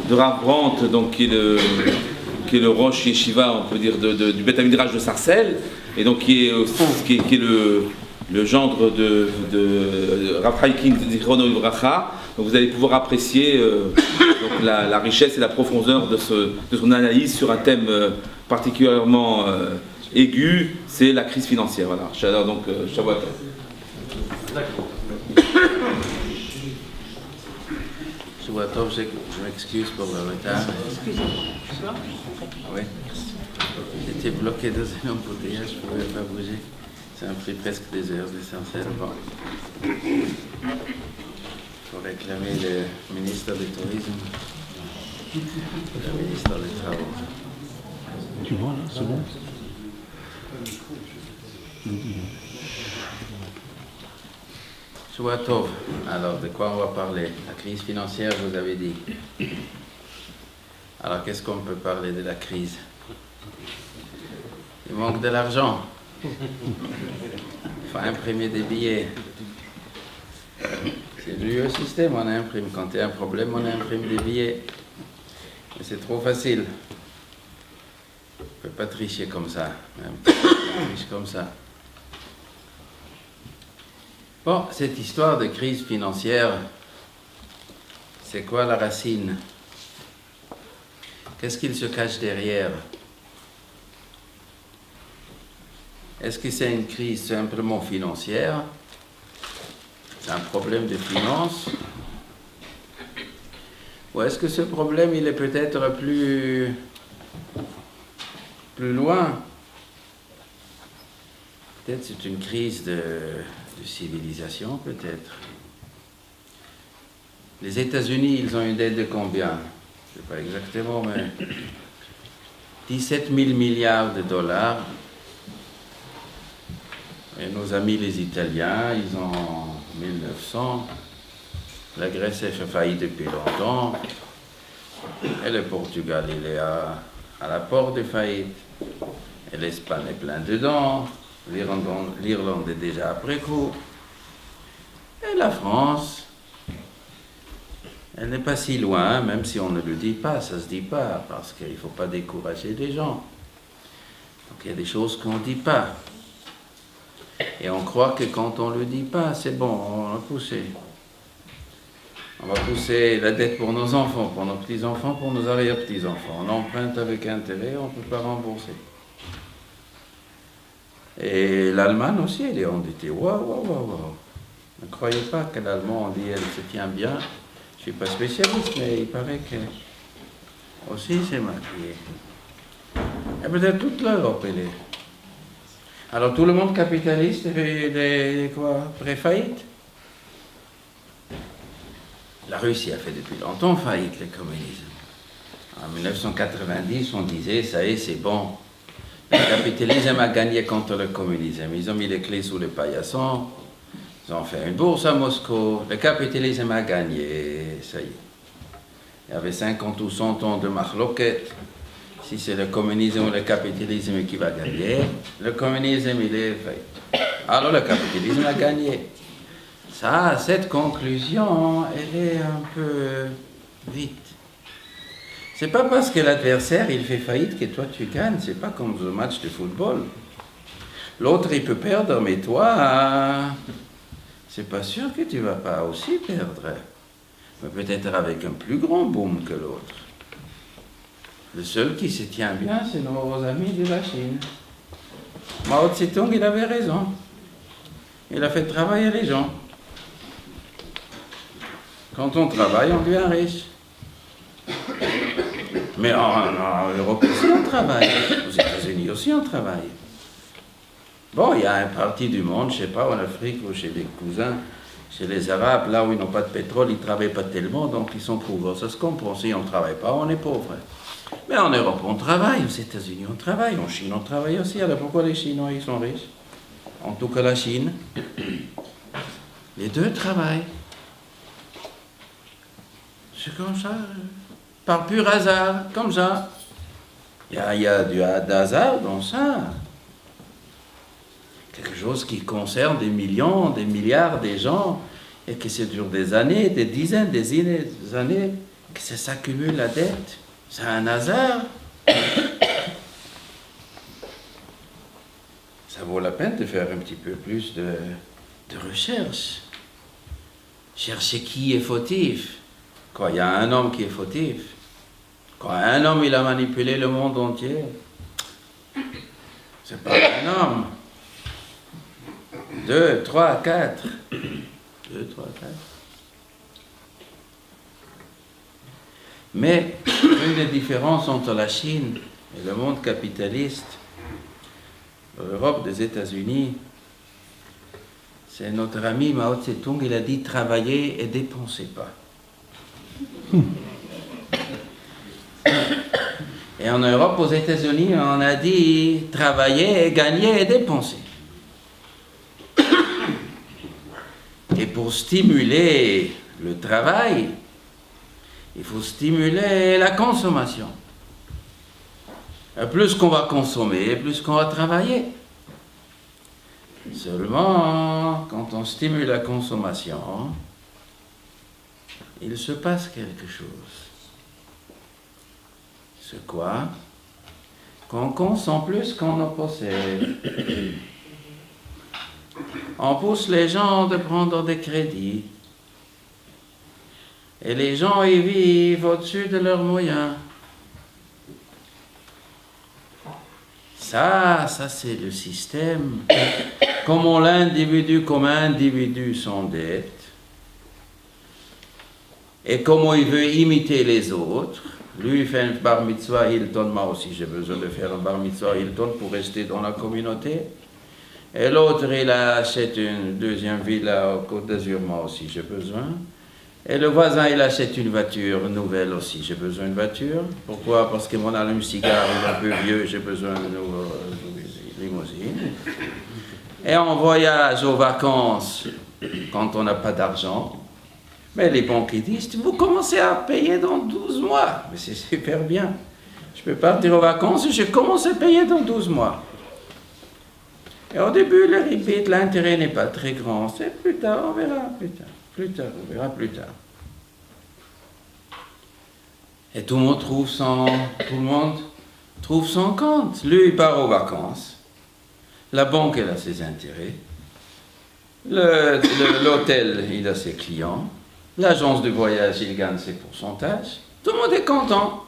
de Rav Brandt, donc qui est le Rosh Yeshiva, on peut dire, du Beth Midrash de Sarcelles, et donc qui est le gendre de Rav Haikin Zichrono Livracha. Donc vous allez pouvoir apprécier donc la richesse et la profondeur de son analyse sur un thème particulièrement aigu, c'est la crise financière. Voilà. Donc Shabbat. Shabbat, je m'excuse pour le retard. Oui. J'étais bloqué dans un embouteillage, je ne pouvais pas bouger. Ça a pris presque des heures d'essentiel. Bon. Pour réclamer le ministre du Tourisme, le ministre des Travaux. Tu vois là, c'est bon. Shabbat Tov. Alors, de quoi on va parler? La crise financière, vous avez dit. Alors, qu'est-ce qu'on peut parler de la crise? Il manque de l'argent. Il faut imprimer des billets. C'est le vieux système, on imprime. Quand il y a un problème, on imprime des billets. Mais c'est trop facile. On ne peut pas tricher comme ça. Même on triche comme ça. Bon, cette histoire de crise financière, c'est quoi la racine? Qu'est-ce qu'il se cache derrière? Est-ce que c'est une crise simplement financière? C'est un problème de finance? Ou est-ce que ce problème, il est peut-être plus loin? Peut-être c'est une crise de civilisation, peut-être. Les États-Unis, ils ont une dette de combien? Je ne sais pas exactement, mais 17 000 milliards de dollars. Et nos amis les Italiens, ils ont 1900. La Grèce a fait faillite depuis longtemps. Et le Portugal, il est à la porte de faillite. Et l'Espagne est plein dedans. L'Irlande est déjà après coup. Et la France, elle n'est pas si loin, même si on ne le dit pas, ça ne se dit pas, parce qu'il ne faut pas décourager les gens. Donc il y a des choses qu'on ne dit pas. Et on croit que quand on ne le dit pas, c'est bon, on va pousser. On va pousser la dette pour nos enfants, pour nos petits-enfants, pour nos arrière-petits-enfants. On emprunte avec intérêt, on ne peut pas rembourser. Et l'Allemagne aussi, elle est endettée. Waouh. Ne croyez pas que l'Allemand, on dit, elle se tient bien. Je ne suis pas spécialiste, mais il paraît que aussi c'est maquillé. Et peut-être toute l'Europe, elle est. Alors tout le monde capitaliste est quoi, pré-faillite? La Russie a fait depuis longtemps faillite, le communisme. En 1990, on disait, ça y est, c'est bon. Le capitalisme a gagné contre le communisme. Ils ont mis les clés sous le paillasson. Ils ont fait une bourse à Moscou. Le capitalisme a gagné, ça y est. Il y avait 50 ou 100 ans de marloquette. Si c'est le communisme ou le capitalisme qui va gagner, le communisme, il est fait. Alors le capitalisme a gagné. Ça, cette conclusion, elle est un peu vite. C'est pas parce que l'adversaire, il fait faillite que toi, tu gagnes. C'est pas comme un match de football. L'autre, il peut perdre, mais toi, c'est pas sûr que tu vas pas aussi perdre. Mais peut-être avec un plus grand boom que l'autre. Le seul qui se tient bien, c'est nos amis de la Chine. Mao Tse-tung, il avait raison. Il a fait travailler les gens. Quand on travaille, on devient riche. Mais en Europe aussi, on travaille. Aux États-Unis aussi, on travaille. Bon, il y a une partie du monde, je ne sais pas, en Afrique ou chez les cousins, chez les Arabes, là où ils n'ont pas de pétrole, ils ne travaillent pas tellement, donc ils sont pauvres. Ça se comprend. Si on ne travaille pas, on est pauvre. Mais en Europe, on travaille. Aux États-Unis, on travaille. En Chine, on travaille aussi. Alors pourquoi les Chinois, ils sont riches? En tout cas, la Chine. Les deux travaillent. C'est comme ça. Par pur hasard, comme ça. Il y a du hasard dans ça. Quelque chose qui concerne des millions, des milliards de gens, et que c'est dure des années, des dizaines, des années, que ça s'accumule la dette. C'est un hasard. Ça vaut la peine de faire un petit peu plus de recherche. Chercher qui est fautif. Quoi, il y a un homme qui est fautif. Quoi, un homme, il a manipulé le monde entier. C'est pas un homme. 2, 3, 4. 2, 3, 4. Mais une des différences entre la Chine et le monde capitaliste, l'Europe des États-Unis, c'est notre ami Mao Tse-tung, il a dit travailler et dépensez pas. Et en Europe, aux États-Unis, on a dit travailler et gagner et dépenser. Et pour stimuler le travail, il faut stimuler la consommation. Et plus qu'on va consommer, plus qu'on va travailler. Seulement, quand on stimule la consommation, il se passe quelque chose. C'est quoi? Qu'on consomme plus qu'on en possède. On pousse les gens de prendre des crédits. Et les gens y vivent au-dessus de leurs moyens. Ça c'est le système. Comment l'individu comme individu s'endette. Et comment il veut imiter les autres. Lui, il fait un bar mitzvah Hilton, moi aussi j'ai besoin de faire un bar mitzvah Hilton pour rester dans la communauté. Et l'autre, il achète une deuxième villa au Côte d'Azur, moi aussi j'ai besoin. Et le voisin, il achète une voiture nouvelle aussi, j'ai besoin d'une voiture. Pourquoi? Parce que mon allume-cigare est un peu vieux, j'ai besoin d'une limousine. Et on voyage aux vacances quand on n'a pas d'argent. Mais les banques ils disent, vous commencez à payer dans 12 mois. Mais c'est super bien. Je peux partir aux vacances et je commence à payer dans 12 mois. Et au début, le rebate, l'intérêt n'est pas très grand. C'est plus tard, on verra plus tard. Plus tard, on verra plus tard. Et tout le monde trouve son compte. Lui, il part aux vacances. La banque, elle a ses intérêts. L'hôtel, il a ses clients. L'agence de voyage, il gagne ses pourcentages. Tout le monde est content.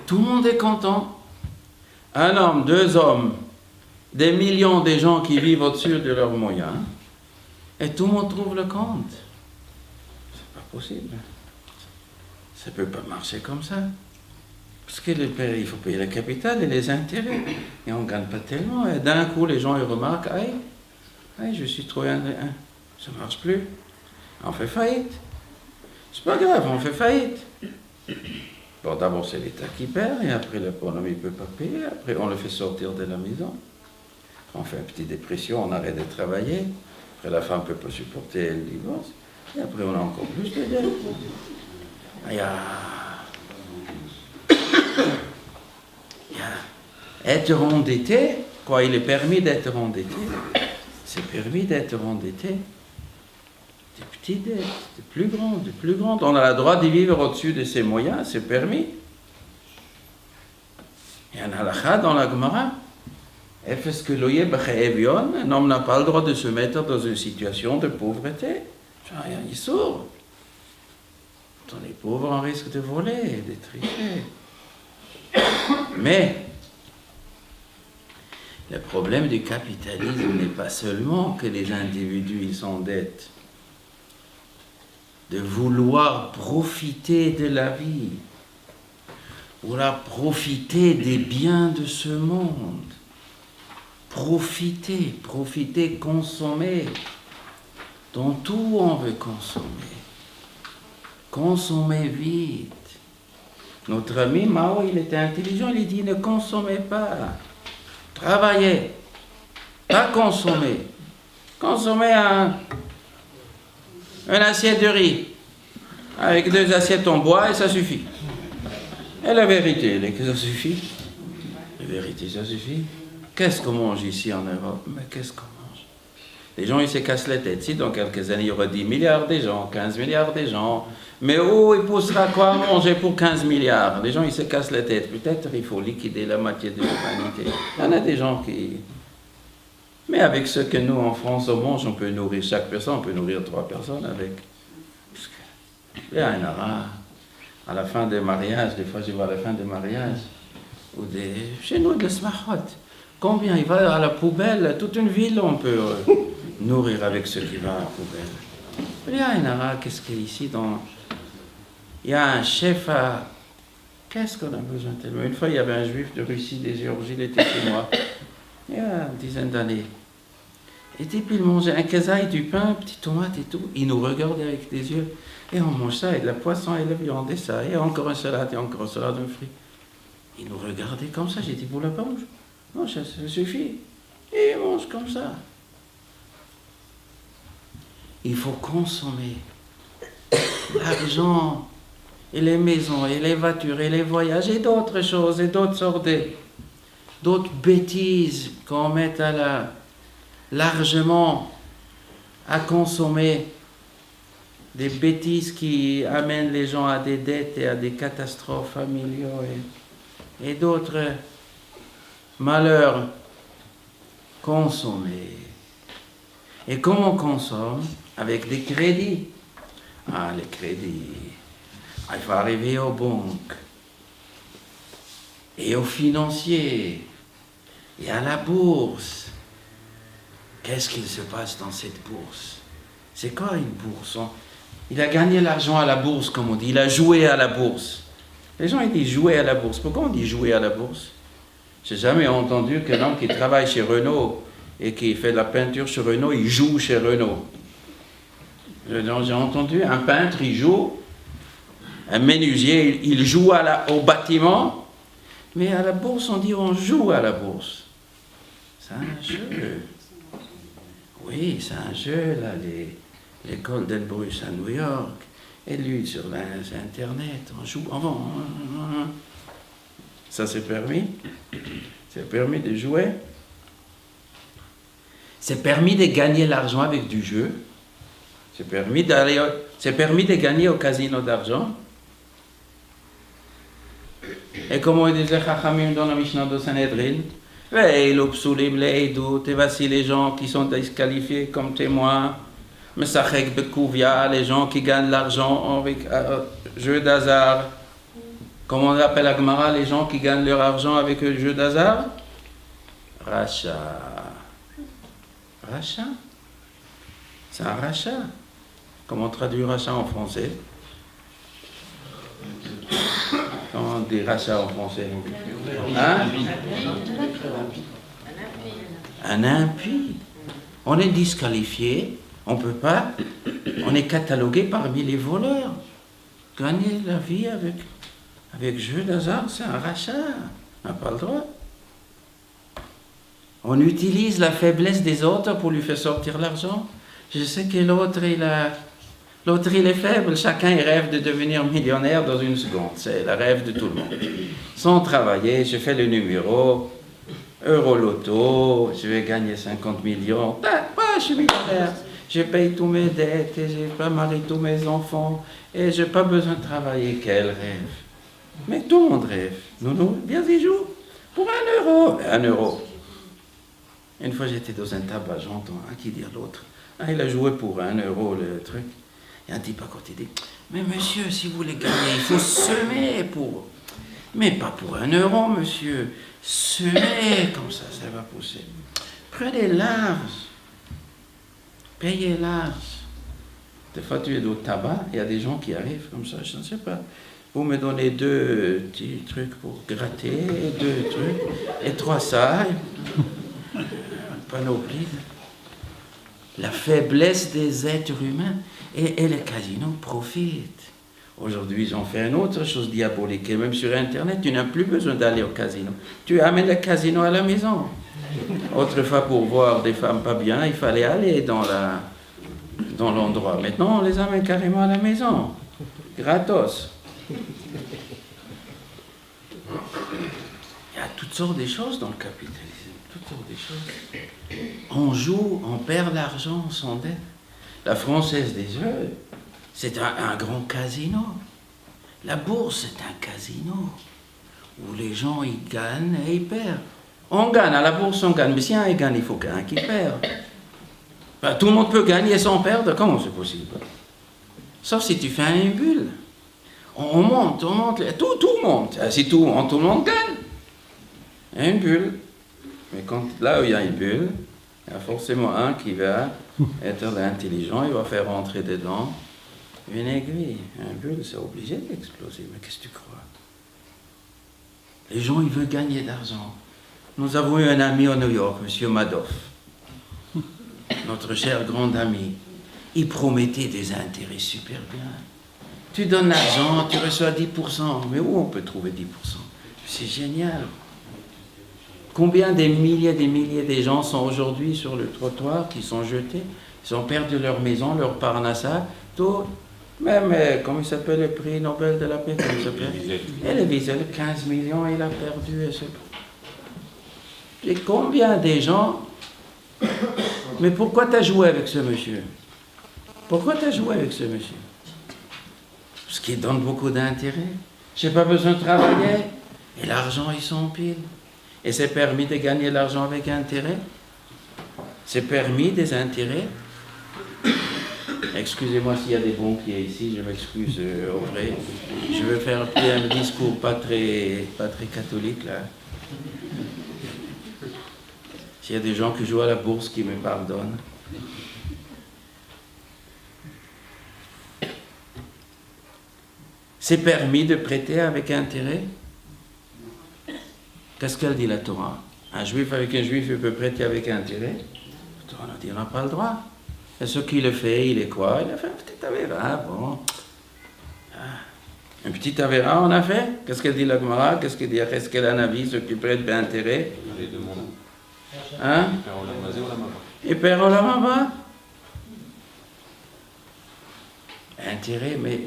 Tout le monde est content. Un homme, 2 hommes, des millions de gens qui vivent au-dessus de leurs moyens. Et tout le monde trouve le compte. C'est pas possible. Ça peut pas marcher comme ça. Parce qu'il faut payer le capital et les intérêts. Et on ne gagne pas tellement. Et d'un coup, les gens ils remarquent, aïe, je suis trop ça ne marche plus. On fait faillite. C'est pas grave, on fait faillite. Bon, d'abord, c'est l'État qui perd, et après, l'économie ne peut pas payer. Après, on le fait sortir de la maison. On fait une petite dépression, on arrête de travailler. Après, la femme ne peut pas supporter le divorce. Et après, on a encore plus de dettes. Être endetté, quoi, il est permis d'être endetté. C'est permis d'être endetté. Des petites dettes, des plus grandes. On a le droit de vivre au-dessus de ses moyens, c'est permis. Il y a un halakha dans la Gemara. Est-ce que un homme n'a pas le droit de se mettre dans une situation de pauvreté? Il est sourd. Quand on est pauvre, on risque de voler, de tricher. Mais le problème du capitalisme n'est pas seulement que les individus ils s'endettent, de vouloir profiter de la vie, vouloir profiter des biens de ce monde. Profiter, consommer. Dans tout, on veut consommer. Consommer vite. Notre ami Mao, il était intelligent, il dit ne consommez pas. Travaillez. Pas consommer. Consommez une assiette de riz. Avec 2 assiettes en bois et ça suffit. Et la vérité, que ça suffit. La vérité, ça suffit. Qu'est-ce qu'on mange ici en Europe? Mais qu'est-ce qu'on mange? Les gens, ils se cassent la tête. Si dans quelques années, il y aura 10 milliards des gens, 15 milliards des gens, mais où il poussera quoi à manger pour 15 milliards? Les gens, ils se cassent la tête. Peut-être il faut liquider la moitié de l'humanité. Il y en a des gens qui... Mais avec ce que nous, en France, on mange, on peut nourrir chaque personne, on peut nourrir 3 personnes avec. Il y a un ara. À la fin des mariages, des fois je vois à la fin des mariages, ou chez nous, de l'Smahot. Combien il va à la poubelle? Toute une ville, on peut nourrir avec ce qui va à la poubelle. Il y a un ara, qu'est-ce qu'il y a ici dans... Il y a un chef à... Qu'est-ce qu'on a besoin tellement? Une fois, il y avait un juif de Russie, des Géorgies, il était chez moi, il y a une dizaine d'années. Et puis il mangeait un kazaï, du pain, petite tomate et tout. Il nous regardait avec des yeux. Et on mange ça, et de la poisson, et de la viande, et ça, et encore une salade, et encore une salade de fruits. Il nous regardait comme ça. J'ai dit, vous la mange? Non, ça suffit. Et il mange comme ça. Il faut consommer l'argent, et les maisons, et les voitures, et les voyages, et d'autres choses, et d'autres sortes d'autres bêtises qu'on met largement à consommer, des bêtises qui amènent les gens à des dettes et à des catastrophes familiaux et d'autres malheurs. Consommer. Et comment on consomme? Avec des crédits. Ah, les crédits. Il faut arriver aux banques et aux financiers et à la bourse. Qu'est-ce qu'il se passe dans cette bourse? C'est quoi une bourse? Il a gagné l'argent à la bourse, comme on dit. Il a joué à la bourse. Les gens, ils disent jouer à la bourse. Pourquoi on dit jouer à la bourse? Je n'ai jamais entendu qu'un homme qui travaille chez Renault et qui fait de la peinture chez Renault, il joue chez Renault. J'ai entendu un peintre, il joue. Un menuisier, il joue au bâtiment. Mais à la bourse, on dit on joue à la bourse. C'est un jeu. Oui, c'est un jeu, là, l'école d'Elbrus à New York, et lui sur Internet, on joue, ça c'est permis, c'est permis de jouer, c'est permis de gagner l'argent avec du jeu, c'est permis de gagner au casino d'argent, et comme on disait Chachamim dans la Mishnah de Sanhedrin, et voici les gens qui sont disqualifiés comme témoins, Mesachek Bekouvia, les gens qui gagnent l'argent avec jeu d'hasard. Comment on appelle à Gemara les gens qui gagnent leur argent avec le jeu d'hasard? Racha. Racha? C'est un rachat. Comment traduire rachat en français? Comment on dit rachat en français? Hein? Un impie. On est disqualifié, on ne peut pas, on est catalogué parmi les voleurs. Gagner la vie avec jeu d'hasard, c'est un rachat, on n'a pas le droit. On utilise la faiblesse des autres pour lui faire sortir l'argent. Je sais que l'autre il est faible, chacun il rêve de devenir millionnaire dans une seconde, c'est le rêve de tout le monde. Sans travailler, je fais le numéro, Euro-Loto, je vais gagner 50 millions, je suis millionnaire, je paye tous mes dettes, et j'ai pas marié tous mes enfants, et je n'ai pas besoin de travailler, quel rêve. Mais tout le monde rêve, non, bien y joue, pour 1 euro, 1 euro. Une fois j'étais dans un tabac, j'entends un qui dit à l'autre, il a joué pour 1 euro le truc. Et un type à côté dit, mais monsieur, si vous voulez gagner, il faut semer pour... Mais pas pour 1 euro, monsieur. Semer, comme ça va pousser. Prenez large. Payez large. Des fois, tu es au tabac, il y a des gens qui arrivent comme ça, je ne sais pas. Vous me donnez 2 petits trucs pour gratter, 2 trucs, et 3 ça, panoplie. La faiblesse des êtres humains, et les casinos profitent. Aujourd'hui, ils ont fait une autre chose diabolique, et même sur Internet, tu n'as plus besoin d'aller au casino. Tu amènes le casino à la maison. Autrefois, pour voir des femmes pas bien, il fallait aller dans l'endroit. Maintenant, on les amène carrément à la maison. Gratos. Il y a toutes sortes de choses dans le capitalisme. Toutes sortes de choses. on joue, on perd l'argent, on s'endette. La Française des Jeux, c'est un grand casino. La bourse, c'est un casino où les gens, ils gagnent et ils perdent. On gagne, à la bourse, on gagne. Mais si un gagne, il faut qu'un qui perd. Enfin, tout le monde peut gagner sans perdre. Comment c'est possible? Sauf si tu fais une bulle. On monte, tout monte. Si tout monte, tout le monde gagne. Une bulle. Mais là où il y a une bulle, il y a forcément un qui va être intelligent, il va faire rentrer dedans une aiguille. Une bulle, c'est obligé d'exploser. Mais qu'est-ce que tu crois? Les gens, ils veulent gagner d'argent. Nous avons eu un ami au New York, M. Madoff, notre cher grand ami. Il promettait des intérêts super bien. Tu donnes l'argent, tu reçois 10%. Mais où on peut trouver 10%? C'est génial. Combien des milliers de gens sont aujourd'hui sur le trottoir, qui sont jetés, ils ont perdu leur maison, leur parnassa, tout. Même, comment il s'appelle le prix Nobel de la paix, comment il s'appelle? Et le Wiesel, 15 millions, il a perdu. Et combien des gens... Mais pourquoi tu as joué avec ce monsieur? Pourquoi tu as joué avec ce monsieur? Parce qu'il donne beaucoup d'intérêt. Je n'ai pas besoin de travailler. Et l'argent, il s'empile. Et c'est permis de gagner l'argent avec intérêt. C'est permis des intérêts. Excusez-moi s'il y a des banquiers ici, je m'excuse auprès. Je vais faire un discours pas très catholique là. S'il y a des gens qui jouent à la bourse qui me pardonnent. C'est permis de prêter avec intérêt. Qu'est-ce qu'elle dit la Torah? Un juif avec un juif, il peut prêter avec intérêt. La Torah nous dit, on n'a pas le droit. Et ce qu'il le fait, il est quoi? Il a fait un petit avéra, bon. Un petit avéra, on a fait. Qu'est-ce qu'elle dit la Gemara? Qu'est-ce qu'elle dit? Est-ce qu'elle a un avis, ce qui prête d'intérêt? Les deux mondes. Hein? Et perd au lamaba. Intérêt, mais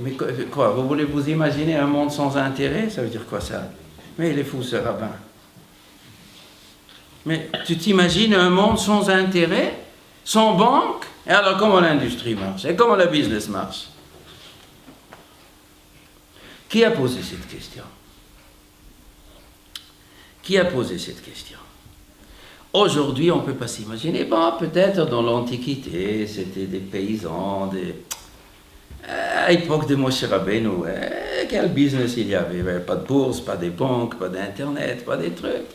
quoi? Vous voulez vous imaginer un monde sans intérêt? Ça veut dire quoi ça? Mais il est fou ce rabbin. Mais tu t'imagines un monde sans intérêt, sans banque? Et alors comment l'industrie marche? Et comment le business marche? Qui a posé cette question? Qui a posé cette question? Aujourd'hui, on ne peut pas s'imaginer. Bon, peut-être dans l'Antiquité, c'était des paysans, à l'époque de Moshe Rabbeinu, quel business il y avait? Il n'y avait pas de bourse, pas de banques, pas d'internet, pas des trucs.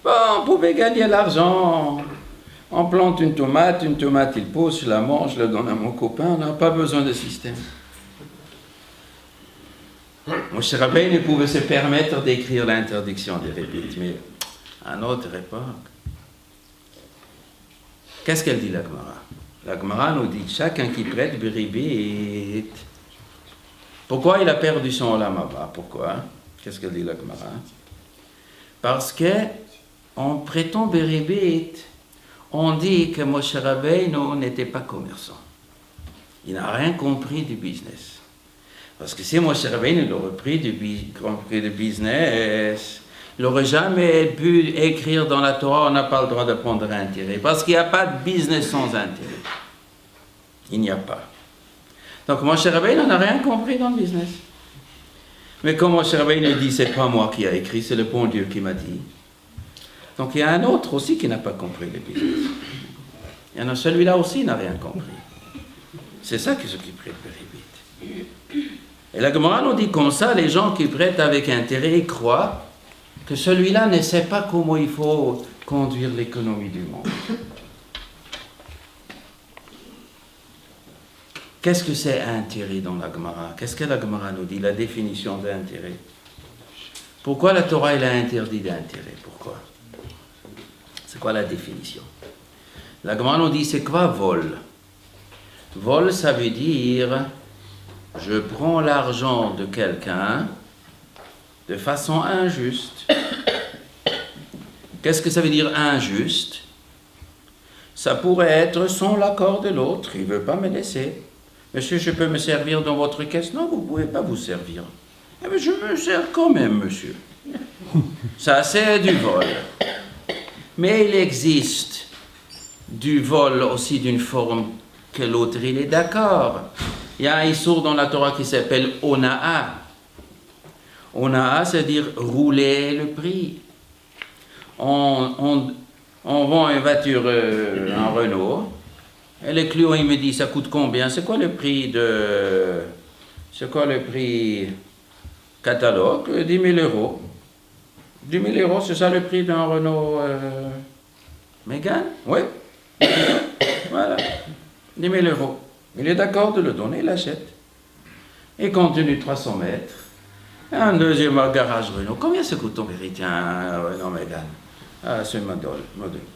Bon, on pouvait gagner l'argent. On plante une tomate, il pousse, je la mange, je la donne à mon copain, on n'a pas besoin de système. Moshe Rabbeinu pouvait se permettre d'écrire l'interdiction des rébits, mais à une autre époque. Qu'est-ce qu'elle dit la Gemara? La Gemara nous dit chacun qui prête beribit. Pourquoi il a perdu son olam haba? Pourquoi? Qu'est-ce qu'elle dit la Gemara? Parce que en prêtant beribit, on dit que Moshe Rabbeinu n'était pas commerçant. Il n'a rien compris du business. Parce que si Moshe Rabbeinu aurait compris du business, il n'aurait jamais pu écrire dans la Torah, on n'a pas le droit de prendre intérêt. Parce qu'il n'y a pas de business sans intérêt. Il n'y a pas. Donc Moshe Rabbeinu n'a rien compris dans le business. Mais comme Moshe Rabbeinu dit, c'est pas moi qui ai écrit, c'est le bon Dieu qui m'a dit. Donc il y a un autre aussi qui n'a pas compris le business. Il y en a celui-là aussi qui n'a rien compris. C'est ça qui s'occupe de Beribit. Et la Gemara nous dit comme ça, les gens qui prêtent avec intérêt croient que celui-là ne sait pas comment il faut conduire l'économie du monde. Qu'est-ce que c'est intérêt dans la Gemara? Qu'est-ce que la Gemara nous dit, la définition d'intérêt? Pourquoi la Torah elle a interdit d'intérêt? Pourquoi? C'est quoi la définition? La Gemara nous dit, c'est quoi vol? Vol, ça veut dire, je prends l'argent de quelqu'un de façon injuste. Qu'est-ce que ça veut dire injuste? Ça pourrait être sans l'accord de l'autre, il ne veut pas me laisser. Monsieur, je peux me servir dans votre caisse? Non, vous ne pouvez pas vous servir. Eh bien, je me sers quand même, monsieur. Ça, c'est du vol. Mais il existe du vol aussi d'une forme que l'autre, il est d'accord. Il y a un issour dans la Torah qui s'appelle Ona'a. Ona'a, c'est-à-dire rouler le prix. On vend une voiture, un Renault, et le client il me dit ça coûte combien? C'est quoi le prix catalogue? 10 000 euros. 10 000 euros, c'est ça le prix d'un Renault Mégane? Oui. Voilà. 10 000 euros. Il est d'accord de le donner, il l'achète. Il continue 300 mètres. Un deuxième garage Renault. Combien ça coûte en vérité un Renault Mégane? Ah, c'est modèle.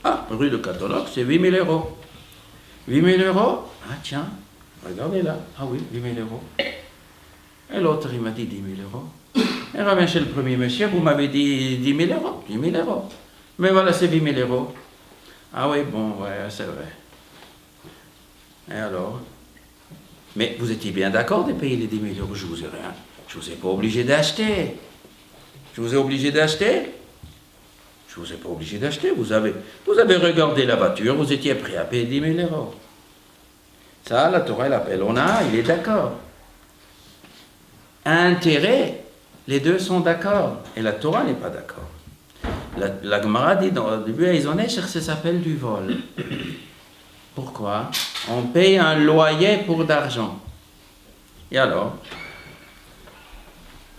Ah, rue de catalogue, c'est 8 000 euros. 8 000 euros? Ah, tiens, regardez là. Ah oui, 8 000 euros. Et l'autre, il m'a dit 10 000 euros. Et revient chez le premier monsieur, vous m'avez dit 10 000 euros. 10 000 euros. Mais voilà, c'est 8 000 euros. Ah oui, bon, ouais, c'est vrai. Et alors? Mais vous étiez bien d'accord de payer les 10 000 euros? Je vous ai rien. Je vous ai pas obligé d'acheter. Je vous ai obligé d'acheter? Je vous ai pas obligé d'acheter. Vous avez regardé la voiture, vous étiez prêt à payer 10 000 euros. Ça, la Torah, elle appelle. Il est d'accord. Intérêt, les deux sont d'accord. Et la Torah n'est pas d'accord. La Gemara dit dans le début à Isonécher, ça s'appelle du vol. Pourquoi? On paye un loyer pour d'argent. Et alors?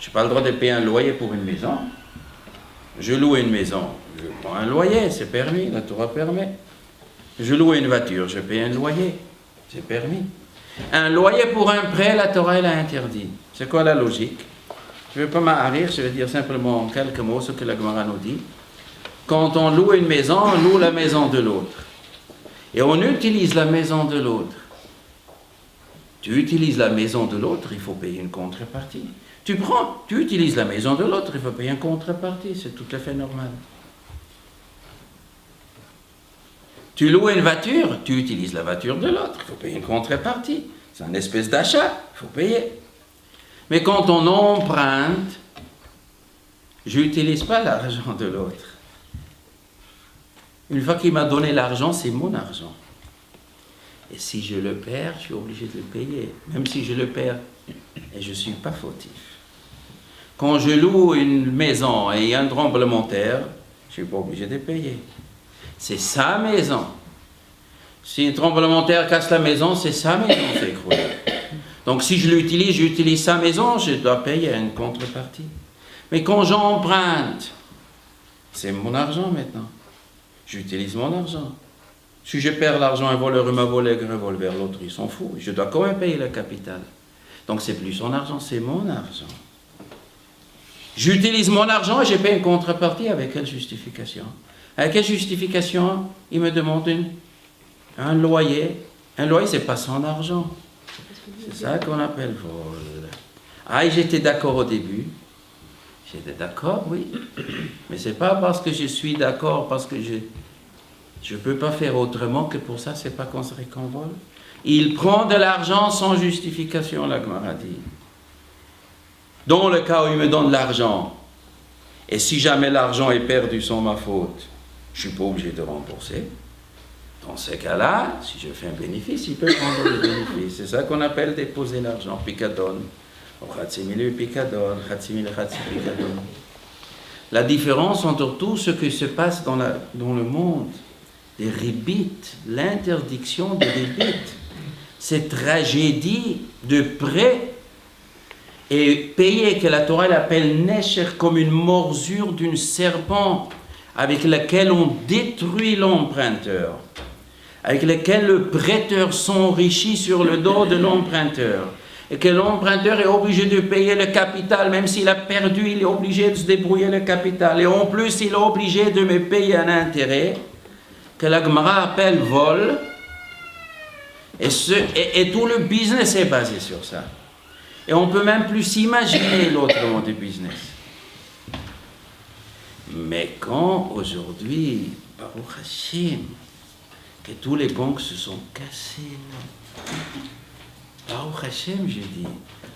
Je n'ai pas le droit de payer un loyer pour une maison. Je loue une maison, je prends un loyer, c'est permis, la Torah permet. Je loue une voiture, je paye un loyer, c'est permis. Un loyer pour un prêt, la Torah elle a interdit. C'est quoi la logique? Je ne vais pas m'arrêter, je vais dire simplement en quelques mots ce que la Gemara nous dit. Quand on loue une maison, on loue la maison de l'autre. Et on utilise la maison de l'autre. Tu utilises la maison de l'autre, il faut payer une contrepartie. Tu utilises la maison de l'autre, il faut payer une contrepartie, c'est tout à fait normal. Tu loues une voiture, tu utilises la voiture de l'autre, il faut payer une contrepartie. C'est une espèce d'achat, il faut payer. Mais quand on emprunte, je n'utilise pas l'argent de l'autre. Une fois qu'il m'a donné l'argent, c'est mon argent. Et si je le perds, je suis obligé de le payer, même si je le perds et je ne suis pas fautif. Quand je loue une maison et il y a un tremblement de terre, je ne suis pas obligé de payer. C'est sa maison. Si un tremblement de terre casse la maison, c'est sa maison qui s'est écroulée. Donc si je l'utilise, j'utilise sa maison, je dois payer une contrepartie. Mais quand j'emprunte, c'est mon argent maintenant. J'utilise mon argent. Si je perds l'argent, un voleur m'a volé un revolver, l'autre il s'en fout. Je dois quand même payer le capital. Donc c'est plus son argent, c'est mon argent. J'utilise mon argent et je paye une contrepartie. Avec quelle justification? Avec quelle justification? Il me demande un loyer. Un loyer, c'est pas son argent. C'est ça qu'on appelle vol. Ah, j'étais d'accord au début. J'étais d'accord, oui. Mais c'est pas parce que je suis d'accord, parce que je peux pas faire autrement que pour ça, c'est pas considéré qu'on vole. Il prend de l'argent sans justification, la Gemara dit. Dans le cas où il me donne l'argent, et si jamais l'argent est perdu sans ma faute, je ne suis pas obligé de rembourser. Dans ce cas-là, si je fais un bénéfice, il peut prendre le bénéfice. C'est ça qu'on appelle déposer l'argent, picadon. La différence entre tout ce qui se passe dans le monde, des ribites, l'interdiction des ribites, cette tragédie de prêt et payer que la Torah l'appelle Nesher comme une morsure d'une serpent avec laquelle on détruit l'emprunteur, avec laquelle le prêteur s'enrichit sur le dos de l'emprunteur, et que l'emprunteur est obligé de payer le capital, même s'il a perdu, il est obligé de se débrouiller le capital, et en plus il est obligé de me payer un intérêt, que la Gemara appelle vol, et tout le business est basé sur ça. Et on ne peut même plus s'imaginer l'autre monde du business. Mais quand aujourd'hui, Baruch Hashem, que tous les banques se sont cassées, Baruch Hashem, je dis,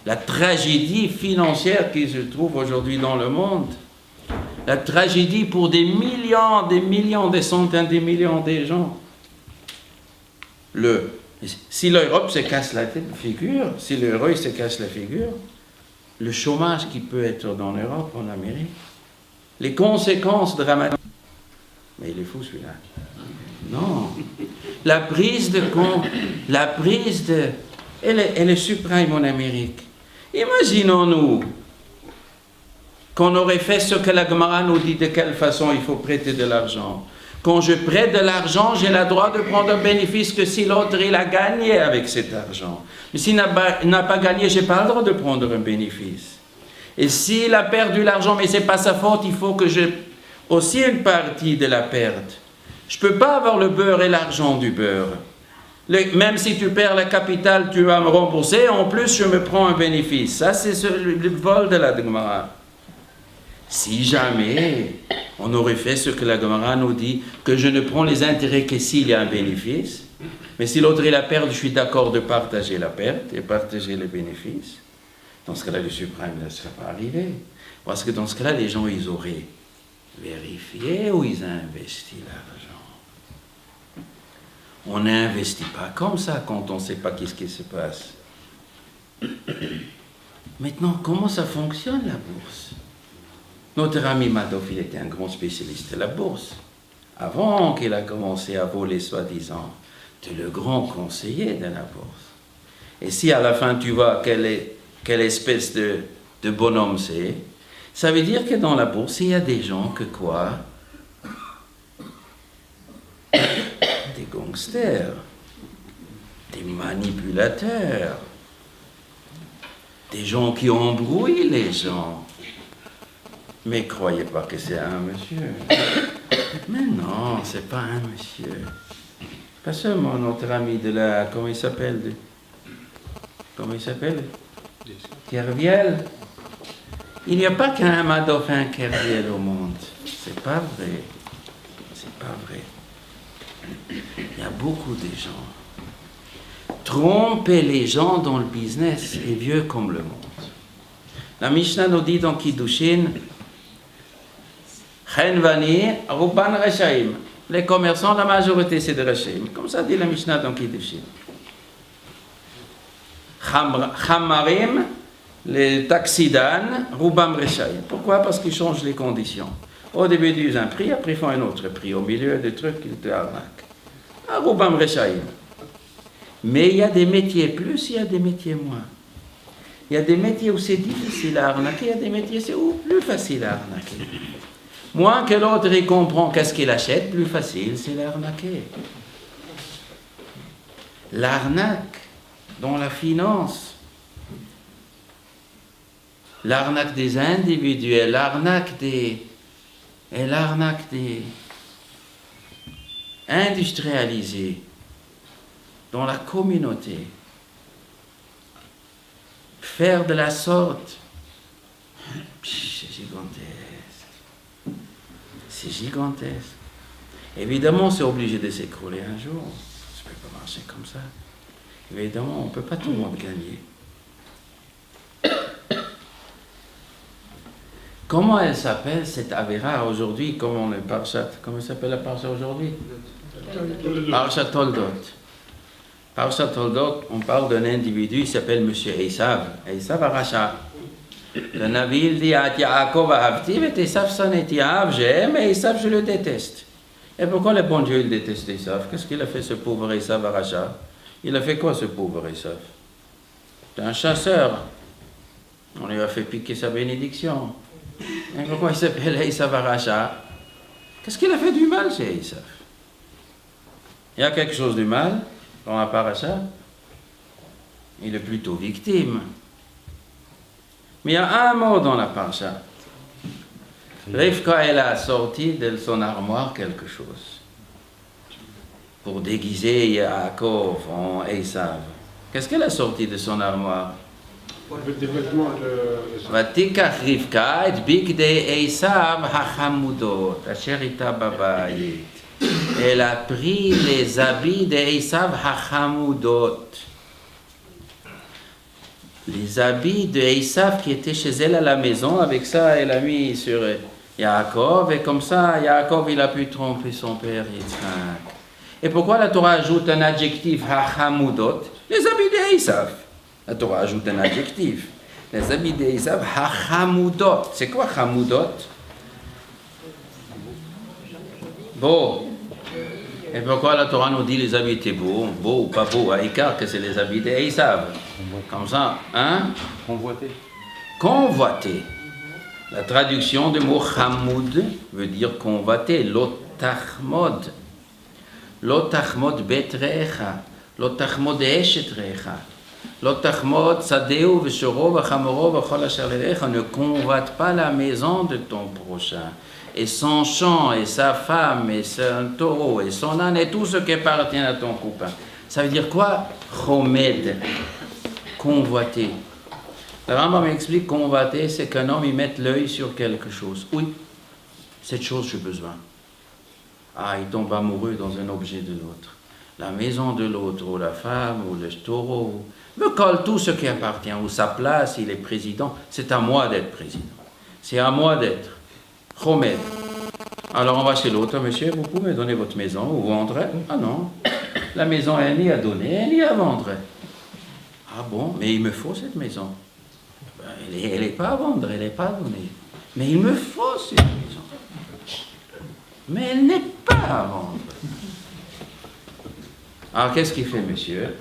la tragédie financière qui se trouve aujourd'hui dans le monde, la tragédie pour des millions, des centaines de millions de gens, Si l'Europe se casse la figure, si l'euro se casse la figure, le chômage qui peut être dans l'Europe, en Amérique, les conséquences dramatiques. Mais il est fou celui-là. Non. La prise de... Elle est suprême en Amérique. Imaginons-nous qu'on aurait fait ce que la Gemara nous dit de quelle façon il faut prêter de l'argent. Quand je prête de l'argent, j'ai le droit de prendre un bénéfice que si l'autre il a gagné avec cet argent. Mais s'il n'a pas gagné, je n'ai pas le droit de prendre un bénéfice. Et s'il a perdu l'argent, mais ce n'est pas sa faute, il faut que j'ai aussi une partie de la perte. Je ne peux pas avoir le beurre et l'argent du beurre. Même si tu perds le capital, tu vas me rembourser, en plus je me prends un bénéfice. Ça, c'est le vol de la Gemara. Si jamais on aurait fait ce que la Gemara nous dit, que je ne prends les intérêts que s'il y a un bénéfice, mais si l'autre il a perdu, je suis d'accord de partager la perte et partager les bénéfices, dans ce cas-là, le suprême ne serait pas arrivé. Parce que dans ce cas-là, les gens, ils auraient vérifié où ils ont investi l'argent. On n'investit pas comme ça quand on ne sait pas qu'est-ce qui se passe. Maintenant, comment ça fonctionne la bourse? Notre ami Madoff, il était un grand spécialiste de la bourse. Avant qu'il a commencé à voler, soi-disant, de le grand conseiller de la bourse. Et si à la fin tu vois quelle espèce de bonhomme c'est, ça veut dire que dans la bourse, il y a des gens que quoi? Des gangsters, des manipulateurs, des gens qui embrouillent les gens. Mais croyez pas que c'est un monsieur. Mais non, c'est pas un monsieur. Pas seulement notre ami de la... Comment il s'appelle? Kerviel. Il n'y a pas qu'un Madoff, un Kerviel au monde. C'est pas vrai. C'est pas vrai. Il y a beaucoup de gens. Tromper les gens dans le business est vieux comme le monde. La Mishnah nous dit dans Kiddushin, Chenvani, Ruban Reshaim. Les commerçants, la majorité, c'est des Reshaim. Comme ça dit la Mishnah dans Kiddushin. Chamarim, les taxidanes, Rubam Reshaim. Pourquoi? Parce qu'ils changent les conditions. Au début, ils disent un prix, après ils font un autre prix. Au milieu des trucs, ils te arnaquent. Rubam Reshaim. Mais il y a des métiers plus, il y a des métiers moins. Il y a des métiers où c'est difficile à arnaquer, il y a des métiers où c'est plus facile à arnaquer. Moins que l'autre il comprend qu'est-ce qu'il achète, plus facile c'est l'arnaquer. L'arnaque dans la finance, l'arnaque des individuels, l'arnaque des industrialisés dans la communauté. Faire de la sorte, c'est gigantesque. C'est gigantesque. Évidemment, c'est obligé de s'écrouler un jour. Ça ne peut pas marcher comme ça. Évidemment, on ne peut pas tout le monde gagner. Comment elle s'appelle cette Avéra aujourd'hui? Comment s'appelle la Parsha aujourd'hui? Parsha Toldot. Parsha Toldot, on parle d'un individu, il s'appelle Monsieur Esav. Esav Aracha. Le Navi, il dit à Yaakov Ahavti, et Esav son est Yahav, j'aime, et Esav, je le déteste. Et pourquoi le bon Dieu, il déteste Esav? Qu'est-ce qu'il a fait, ce pauvre Esav Aracha? Il a fait quoi, ce pauvre Esav? C'est un chasseur. On lui a fait piquer sa bénédiction. Et pourquoi il s'appelle Esav Aracha? Qu'est-ce qu'il a fait du mal, c'est Esav? Il y a quelque chose de mal dans la paracha? Il est plutôt victime. Mais il y a un mot dans la paracha. Rivka, elle a sorti de son armoire quelque chose pour déguiser Yaakov en Esav. Qu'est-ce qu'elle a sorti de son armoire? Des vêtements de... Vatikach Rivka et bigdei Esav hachamudot asher ita babayit. Elle a pris les habits d'Esav hachamudot. Les habits d'Esav qui étaient chez elle à la maison, avec ça, elle a mis sur Yaakov, et comme ça, Yaakov, il a pu tromper son père Yitzhak. Et pourquoi la Torah ajoute un adjectif, ha-chamudot? Les habits d'Esav. La Torah ajoute un adjectif. Les habits d'Esav, ha-chamudot. C'est quoi chamudot? Beau. Et pourquoi la Torah nous dit les habits étaient beaux? Beau ou pas beau? Écart que c'est les habits d'Esav. Comme ça, hein? Convoité. Convoité. La traduction du mot chamoud veut dire convoité. Lotachmod. Lotachmod betrecha. Lotachmod eshetrecha. Lotachmod sadeu v'shoro v'chamoro v'chol asher lerecha. Ne convoite pas la maison de ton prochain. Et son champ, et sa femme, et son taureau, et son âne, et tout ce qui appartient à ton copain. Ça veut dire quoi? Chomed. Convoiter. Le Rambam m'explique convoiter, c'est qu'un homme y mette l'œil sur quelque chose. Oui, cette chose j'ai besoin. Ah, il tombe amoureux dans un objet de l'autre. La maison de l'autre, ou la femme, ou le taureau, me colle tout ce qui appartient, ou sa place, il est président. C'est à moi d'être président. C'est à moi d'être. Chomed. Alors on va chez l'autre, monsieur, vous pouvez me donner votre maison, ou vendre? Ah non, la maison est ni à donner, elle ni à vendre. Ah bon, mais il me faut cette maison. Elle n'est pas à vendre, elle n'est pas à donner. Mais il me faut cette maison. Mais elle n'est pas à vendre. Alors qu'est-ce qu'il fait, monsieur?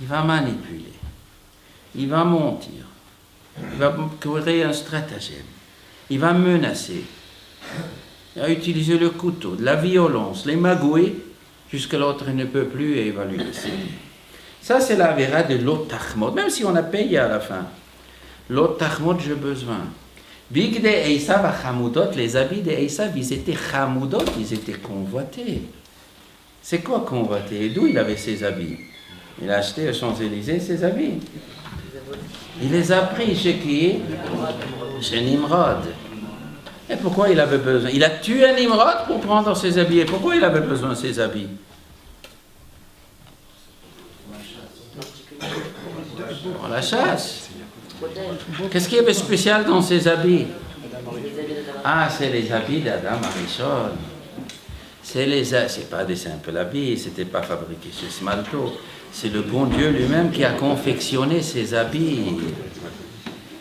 Il va manipuler. Il va mentir. Il va créer un stratagème. Il va menacer. Il va utiliser le couteau, de la violence, les magouilles, jusque l'autre ne peut plus et il va lui laisser. Ça, c'est la vera de l'otachmod, même si on a payé à la fin. L'otachmod, j'ai besoin. Big de Esav à Chamoudot, les habits de Esav, ils étaient Chamoudot, ils étaient convoités. C'est quoi convoiter? D'où il avait ses habits? Il a acheté aux Champs-Élysées ses habits. Il les a pris chez qui? Chez Nimrod. Et pourquoi il avait besoin? Il a tué Nimrod pour prendre ses habits. Et pourquoi il avait besoin de ses habits? Pour la chasse. Qu'est-ce qu'il y avait de spécial dans ces habits? Ah, c'est les habits d'Adam Arishon. C'est pas des simples habits, c'était pas fabriqué chez Smalto. C'est le bon Dieu lui-même qui a confectionné ces habits.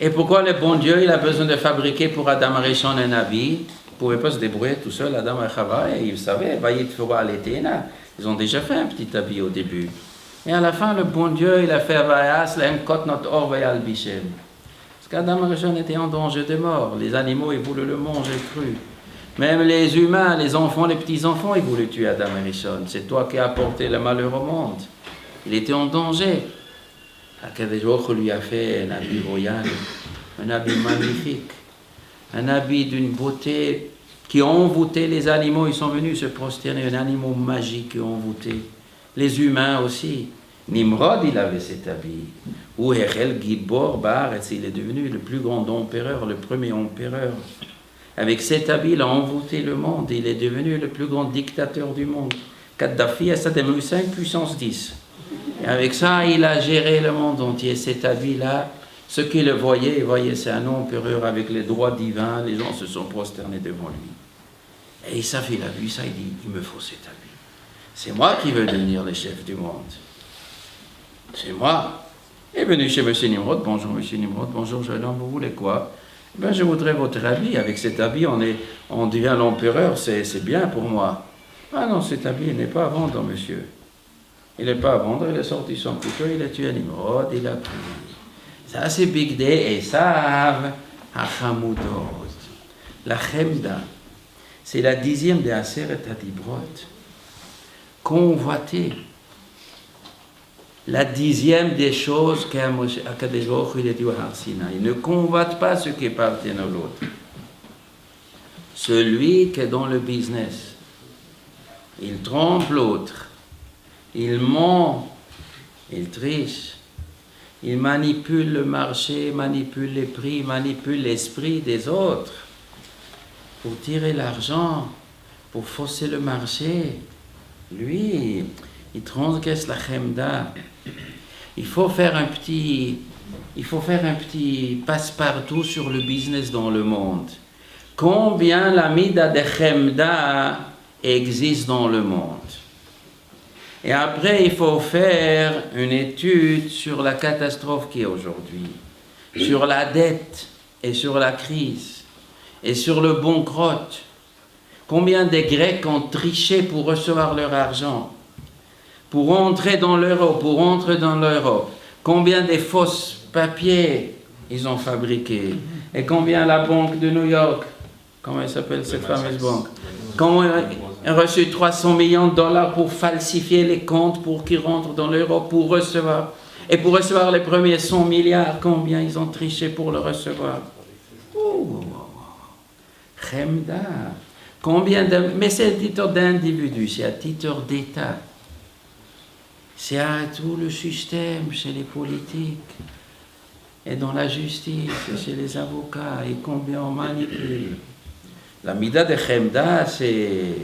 Et pourquoi le bon Dieu, il a besoin de fabriquer pour Adam Arishon un habit? Il ne pouvait pas se débrouiller tout seul, Adam et Chava, et il savait, ils ont déjà fait un petit habit au début. Et à la fin, le bon Dieu, il a fait Avayas, Lahem Kot Not Or Vayal Bishem. Parce qu'Adam Arishon était en danger de mort. Les animaux, ils voulaient le manger cru. Même les humains, les enfants, les petits-enfants, ils voulaient tuer Adam Arishon. C'est toi qui as apporté le malheur au monde. Il était en danger. Akadosh Baruch Hu lui a fait un habit royal, un habit magnifique, un habit d'une beauté qui a envoûté les animaux. Ils sont venus se prosterner, un animal magique qui a envoûté. Les humains aussi. Nimrod, il avait cet habit. Ou Herel Gibor Baaretz, il est devenu le plus grand empereur, le premier empereur. Avec cet habit, il a envoûté le monde. Il est devenu le plus grand dictateur du monde. Kadhafi a devenu 5 puissance 10. Et avec ça, il a géré le monde entier. Cet habit-là, ceux qui le voyaient, ils voyaient, c'est un empereur avec les droits divins. Les gens se sont prosternés devant lui. Et Esav, il a vu ça, il dit, il me faut cet habit. C'est moi qui veux devenir le chef du monde. C'est moi. Il est venu chez M. Nimrod. Bonjour, M. Nimrod. Bonjour, jeune homme, vous voulez quoi? Ben, je voudrais votre habit. Avec cet habit, on devient l'empereur. C'est bien pour moi. Ah non, cet habit n'est pas à vendre, monsieur. Il n'est pas à vendre. Il a sorti son couteau, il a tué Nimrod, il a pris. Ça, c'est Big Day. Et ça, Hachamoudot. La Chemda, c'est la 10e des Aseret Hadibrot. Convoiter. La 10e des choses qu'Akadosh Baruch Hu il a dit au Har Sinaï. Il ne convoite pas ce qui appartient à l'autre. Celui qui est dans le business, il trompe l'autre, il ment, il triche, il manipule le marché, manipule les prix, manipule l'esprit des autres pour tirer l'argent, pour fausser le marché. Lui, il transgresse la chemda. Il faut faire un petit passe-partout sur le business dans le monde. Combien la mida de chemda existe dans le monde? Et après, il faut faire une étude sur la catastrophe qui est aujourd'hui, sur la dette et sur la crise et sur le banqueroute. Combien des Grecs ont triché pour recevoir leur argent, pour entrer dans l'euro, Combien de fausses papiers ils ont fabriqués. Et combien la banque de New York, comment elle s'appelle cette fameuse banque, comment elle a reçu 300 millions de dollars pour falsifier les comptes pour qu'ils rentrent dans l'euro, pour recevoir. Et pour recevoir les premiers 100 milliards, combien ils ont triché pour le recevoir. Khemda. Mais c'est à titre d'individu, c'est à titre d'État. C'est à tout le système, chez les politiques, et dans la justice, et chez les avocats, et combien on manipule. La mida de Khemda, c'est...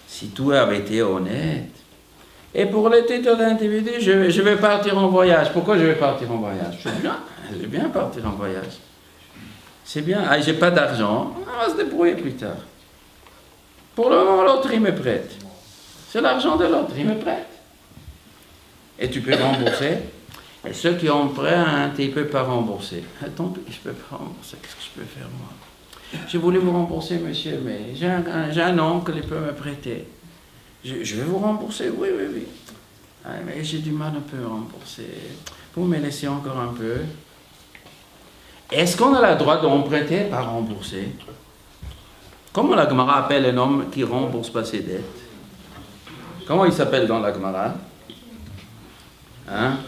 Si tout avait été honnête. Et pour le titre d'individu, je vais partir en voyage. Pourquoi je vais partir en voyage? Je vais bien partir en voyage. C'est bien. Ah, j'ai pas d'argent, on va se débrouiller plus tard. Pour le moment, l'autre, il me prête. C'est l'argent de l'autre, il me prête. Et tu peux rembourser. Et ceux qui ont prêt, ils ne peuvent pas rembourser. Attends, je ne peux pas rembourser. Qu'est-ce que je peux faire, moi? J'ai voulu vous rembourser, monsieur, mais j'ai un oncle qui peut me prêter. Je vais vous rembourser, oui. Ah, mais j'ai du mal un peu à rembourser. Vous me laissez encore un peu. Est-ce qu'on a le droit d'emprunter, pas rembourser? Comment la Gemara appelle un homme qui ne rembourse pas ses dettes? Comment il s'appelle dans la Gemara? Hein?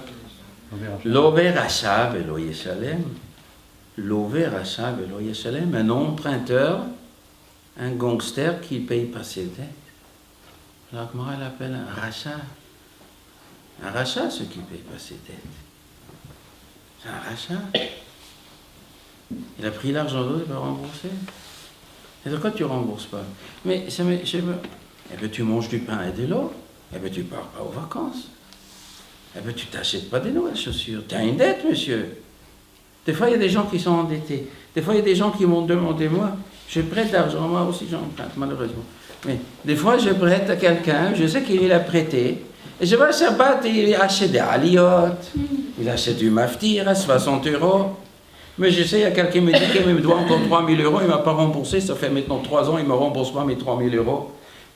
L'Over Racha velo Yeshalem. L'Over Racha velo Yeshalem, un emprunteur, un gangster qui ne paye pas ses dettes. La Gemara l'appelle un Racha. Un Racha, ceux qui ne payent pas ses dettes. C'est un Racha. Il a pris l'argent d'autre, il va rembourser. Et de quoi tu ne rembourses pas? Mais eh bien, tu manges du pain et de l'eau. Eh bien, tu ne pars pas aux vacances. Eh bien, tu t'achètes pas des nouvelles chaussures. Tu as une dette, monsieur. Des fois, il y a des gens qui sont endettés. Des fois, il y a des gens qui m'ont demandé, moi, je prête d'argent. Moi aussi, j'emprunte, malheureusement. Mais des fois, je prête à quelqu'un, je sais qu'il a prêté. Et je vois à Shabbat, il achète des aliotes. Il achète du maftir à 60 €. Mais je sais, il y a quelqu'un qui me dit qu'il me doit encore 3 000 €. Il ne m'a pas remboursé. Ça fait maintenant 3 ans, il ne me rembourse pas mes 3 000 €.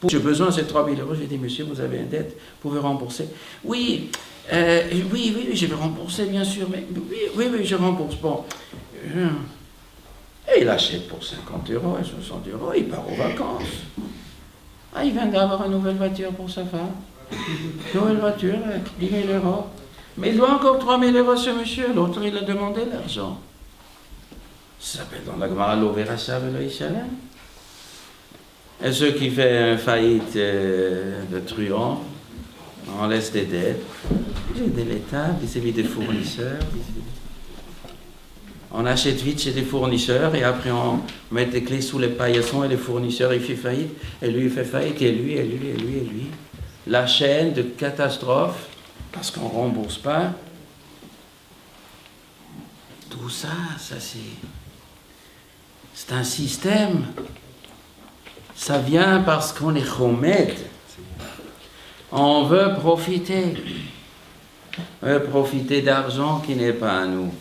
J'ai besoin de ces 3 000 €. J'ai dit, monsieur, vous avez une dette, vous pouvez rembourser. Oui, je vais rembourser, bien sûr, mais oui, je rembourse. Bon. Et il achète pour 50 € et 60 €, il part aux vacances. Ah, il vient d'avoir une nouvelle voiture pour sa femme. Nouvelle voiture, 10 000 €. Mais il doit encore 3 000 € ce monsieur. L'autre, il a demandé l'argent. Ça s'appelle dans la Gemara l'Overacha velo Yeshalem. Et ceux qui font une faillite de truand, on laisse des dettes. J'ai de l'État vis-à-vis des fournisseurs. On achète vite chez des fournisseurs et après on met des clés sous les paillassons et les fournisseurs, il fait faillite, et lui il fait faillite, et lui. La chaîne de catastrophe, parce qu'on ne rembourse pas. Tout ça, c'est un système. Ça vient parce qu'on est chomed. On veut profiter. On veut profiter d'argent qui n'est pas à nous.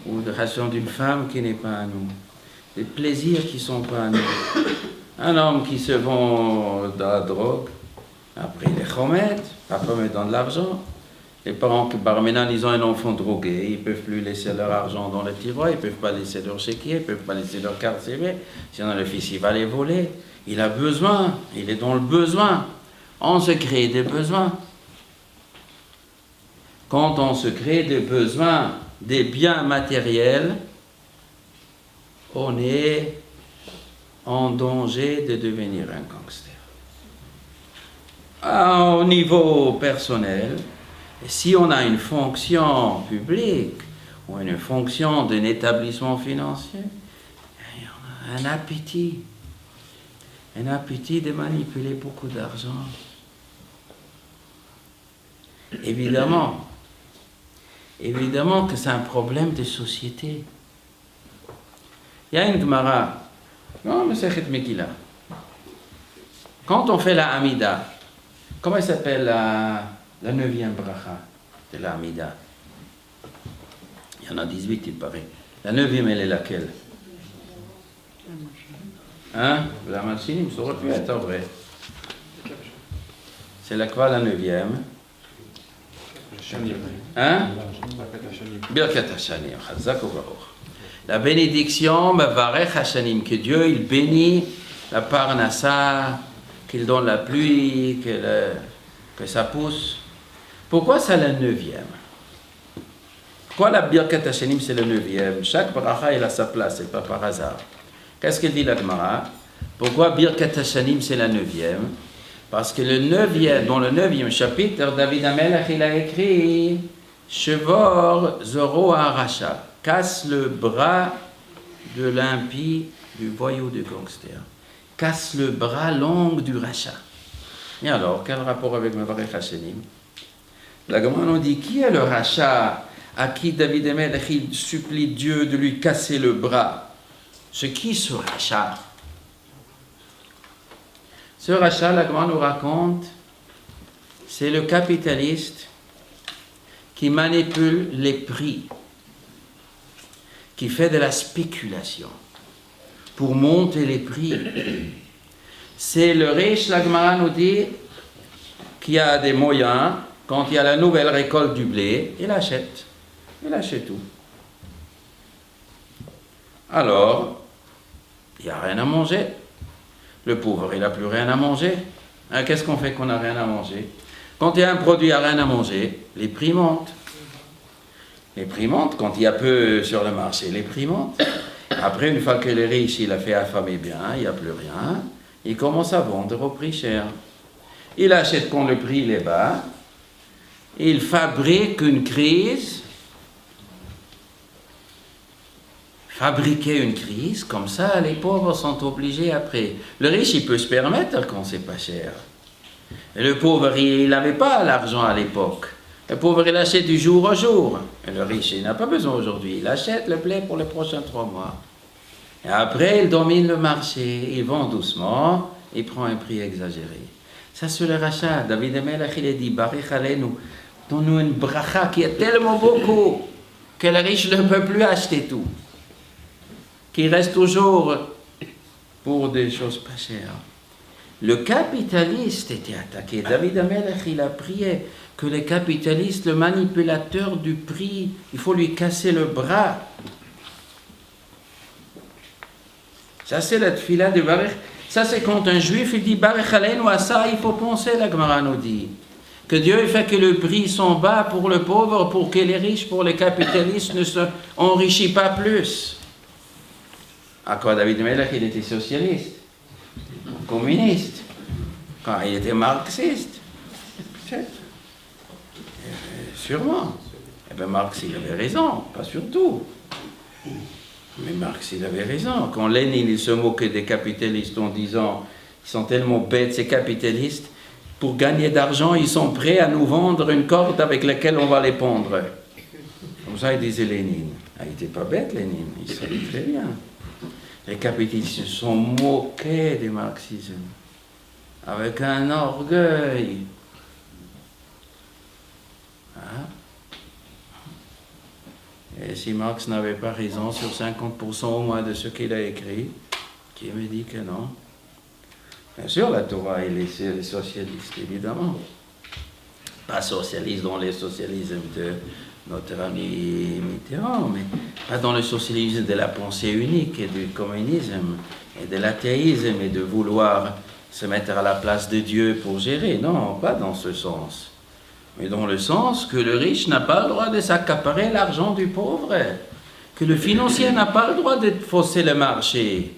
Ou de ration d'une femme qui n'est pas à nous. Des plaisirs qui ne sont pas à nous. Un homme qui se vend de la drogue, après il est chomed, papa me donne de l'argent. Les parents qui maintenant ils ont un enfant drogué, ils ne peuvent plus laisser leur argent dans le tiroir, ils ne peuvent pas laisser leur chéquier, ils ne peuvent pas laisser leur carte CV. Sinon le fils il va les voler. Il a besoin, il est dans le besoin. On se crée des besoins. Quand on se crée des besoins, des biens matériels, on est en danger de devenir un gangster. Au niveau personnel, si on a une fonction publique ou une fonction d'un établissement financier, on a un appétit de manipuler beaucoup d'argent. Évidemment que c'est un problème de société. Il y a une Gemara, non, mais c'est Chet Megillah. Quand on fait la Hamida, Comment elle s'appelle la 9e bracha de l'Amida? Il y en a 18, il paraît. La 9e, elle est laquelle? Hein? La Malchinim, ça aurait pu être vrai. C'est la quoi, la 9e? Hein? Birkat Hashanim. La bénédiction, Mavarech Hashanim, que Dieu, il bénit la Parnassa, qu'il donne la pluie, que ça pousse. Pourquoi c'est la 9e? Pourquoi la Birkat Hashanim, c'est le 9e? Chaque bracha, il a sa place, c'est pas par hasard. Qu'est-ce qu'il dit la Gemara? Pourquoi Birkat Hashanim, c'est la 9e? Parce que dans le 9e chapitre, David Amelech, il a écrit Shevor Zoro Aracha, casse le bras de l'impie, du voyou, du gangster. Casse le bras long du rachat. Et alors, quel rapport avec Mavarech Hashanim? La Gemara nous dit qui est le rachat à qui David Amelech il supplie Dieu de lui casser le bras? C'est qui ce rachat? Ce rachat, la Gemara nous raconte, c'est le capitaliste qui manipule les prix, qui fait de la spéculation pour monter les prix. C'est le riche, la Gemara nous dit, qui a des moyens, quand il y a la nouvelle récolte du blé, il achète tout. Alors, il n'y a rien à manger. Le pauvre, il n'a plus rien à manger. Hein, qu'est-ce qu'on fait qu'on n'a rien à manger? Quand il y a un produit à rien à manger, les prix montent. Les prix montent. Quand il y a peu sur le marché, les prix montent. Après, une fois que le riche, il a fait affamer bien, il n'y a plus rien, il commence à vendre au prix cher. Il achète quand le prix est bas. Il fabrique une crise. Fabriquer une crise, comme ça, les pauvres sont obligés après. Le riche, il peut se permettre quand c'est pas cher. Et le pauvre, il n'avait pas l'argent à l'époque. Le pauvre, il achète du jour au jour. Et le riche, il n'a pas besoin aujourd'hui. Il achète le blé pour les prochains 3 mois. Et après, il domine le marché. Il vend doucement. Il prend un prix exagéré. Ça, c'est le rachat. David Amelech, il a dit, Barich Aleinu, donne-nous une bracha qui est tellement beaucoup que le riche ne peut plus acheter tout. Qui reste toujours pour des choses pas chères. Le capitaliste était attaqué. David Amelech, il a prié que le capitaliste, le manipulateur du prix, il faut lui casser le bras. Ça, c'est la tfila de Barech. Ça, c'est quand un juif, il dit Barech Aleinu, à ça, il faut penser, la Gemara nous dit. Que Dieu fait que le prix soit bas pour le pauvre, pour que les riches, pour les capitalistes, ne s'enrichissent pas plus. À quoi David Amelech, il était socialiste, communiste, quand il était marxiste, peut-être, sûrement. Eh bien, Marx, il avait raison, pas surtout. Mais Marx, il avait raison. Quand Lénine, il se moquait des capitalistes en disant, ils sont tellement bêtes, ces capitalistes, pour gagner d'argent, ils sont prêts à nous vendre une corde avec laquelle on va les pendre. Comme ça, il disait Lénine. Ah, il n'était pas bête, Lénine, il savait très bien. Les capitalistes se sont moqués du marxisme, avec un orgueil. Hein? Et si Marx n'avait pas raison sur 50% au moins de ce qu'il a écrit, qui me dit que non? Bien sûr, la Torah, il est socialiste, évidemment. Pas socialiste dans les socialismes de notre ami Mitterrand, mais pas dans le socialisme de la pensée unique et du communisme et de l'athéisme et de vouloir se mettre à la place de Dieu pour gérer. Non, pas dans ce sens. Mais dans le sens que le riche n'a pas le droit de s'accaparer l'argent du pauvre, que le financier n'a pas le droit de fausser le marché,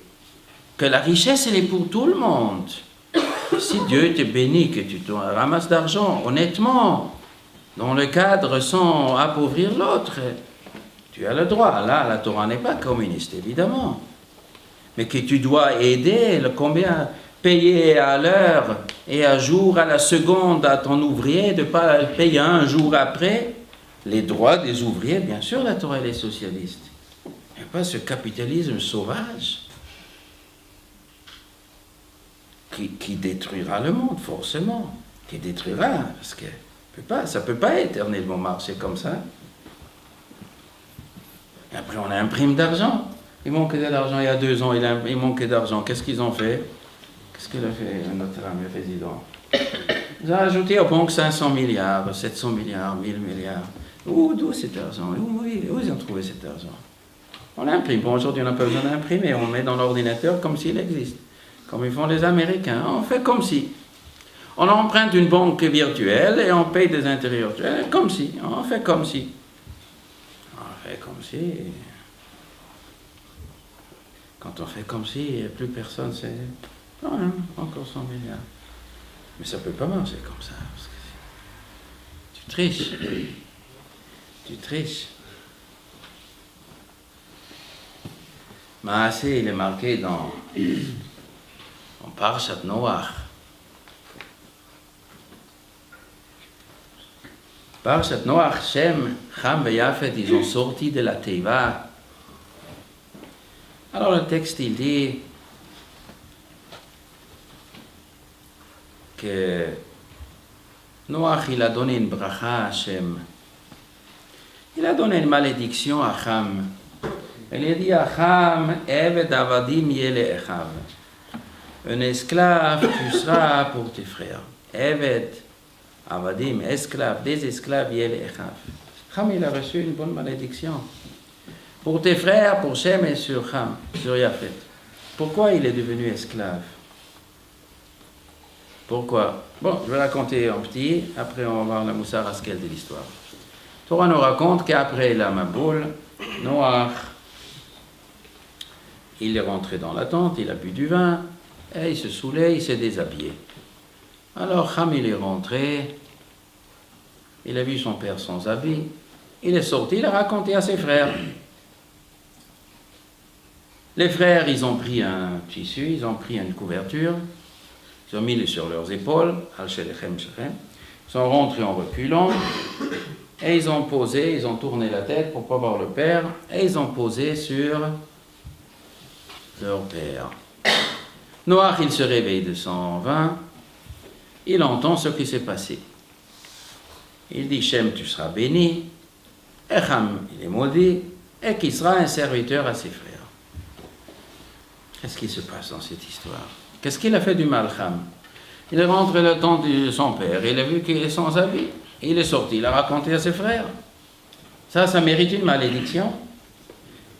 que la richesse, elle est pour tout le monde. Si Dieu te bénit, que tu te ramasses d'argent, honnêtement, dans le cadre sans appauvrir l'autre, tu as le droit. Là, la Torah n'est pas communiste, évidemment. Mais que tu dois aider, combien payer à l'heure et à jour, à la seconde à ton ouvrier, de ne pas le payer un jour après. Les droits des ouvriers, bien sûr, la Torah, elle est socialiste. Il n'y a pas ce capitalisme sauvage qui détruira le monde, forcément. qui détruira, parce que ça ne peut pas éternellement marcher comme ça. Et après, on a un prime d'argent. Il manquait de l'argent il y a 2 ans, il manquait d'argent. Qu'est-ce qu'ils ont fait? Qu'est-ce qu'il a fait, notre ami président? Ils ont ajouté aux banques 500 milliards, 700 milliards, 1000 milliards. D'où cet argent? Où ils ont trouvé cet argent? On imprime. Bon, aujourd'hui, on n'a pas besoin d'imprimer. On met dans l'ordinateur comme s'il existe. Comme ils font les Américains. On fait comme si. On emprunte une banque virtuelle et on paye des intérêts virtuels. Comme si. On fait comme si. On fait comme si. Quand on fait comme si, plus personne sait. Quand même, encore 100 milliards. Mais ça ne peut pas marcher comme ça. Parce que tu triches. Tu triches. Maasé, il est marqué dans Parashat Noach. Parashat Noach, Shem, Ham et Yafet, ils ont sorti de la Teiva. Alors le texte, il dit que Noach, il a donné une bracha à Shem. Il a donné une malédiction à Ham. Il a dit à Ham, Eved avadim yele echav. Un esclave, tu seras pour tes frères. Eved avadim, esclave, des esclaves yele echav. Ham, il a reçu une bonne malédiction. Pour tes frères, pour Shem et sur Ham, sur Yafet. Pourquoi il est devenu esclave? Pourquoi? Bon, je vais raconter en petit, après on va voir la Moussar Askel de l'histoire. Torah nous raconte qu'après la Maboul, Noach, il est rentré dans la tente, il a bu du vin, et il se saoulait, il s'est déshabillé. Alors Ham, il est rentré, il a vu son père sans habit, il est sorti, il a raconté à ses frères. Les frères, ils ont pris un tissu, ils ont pris une couverture, ils ont mis sur leurs épaules, ils sont rentrés en reculant, et ils ont posé, ils ont tourné la tête pour ne pas voir le père, et ils ont posé sur leur père. Noach, il se réveille de son vin, il entend ce qui s'est passé. Il dit, Shem, tu seras béni, et Ham, il est maudit, et qui sera un serviteur à ses frères. Qu'est-ce qui se passe dans cette histoire? Qu'est-ce qu'il a fait du mal, Ham? Il est rentré le temps de son père, il a vu qu'il est sans habit, il est sorti, il a raconté à ses frères. Ça mérite une malédiction.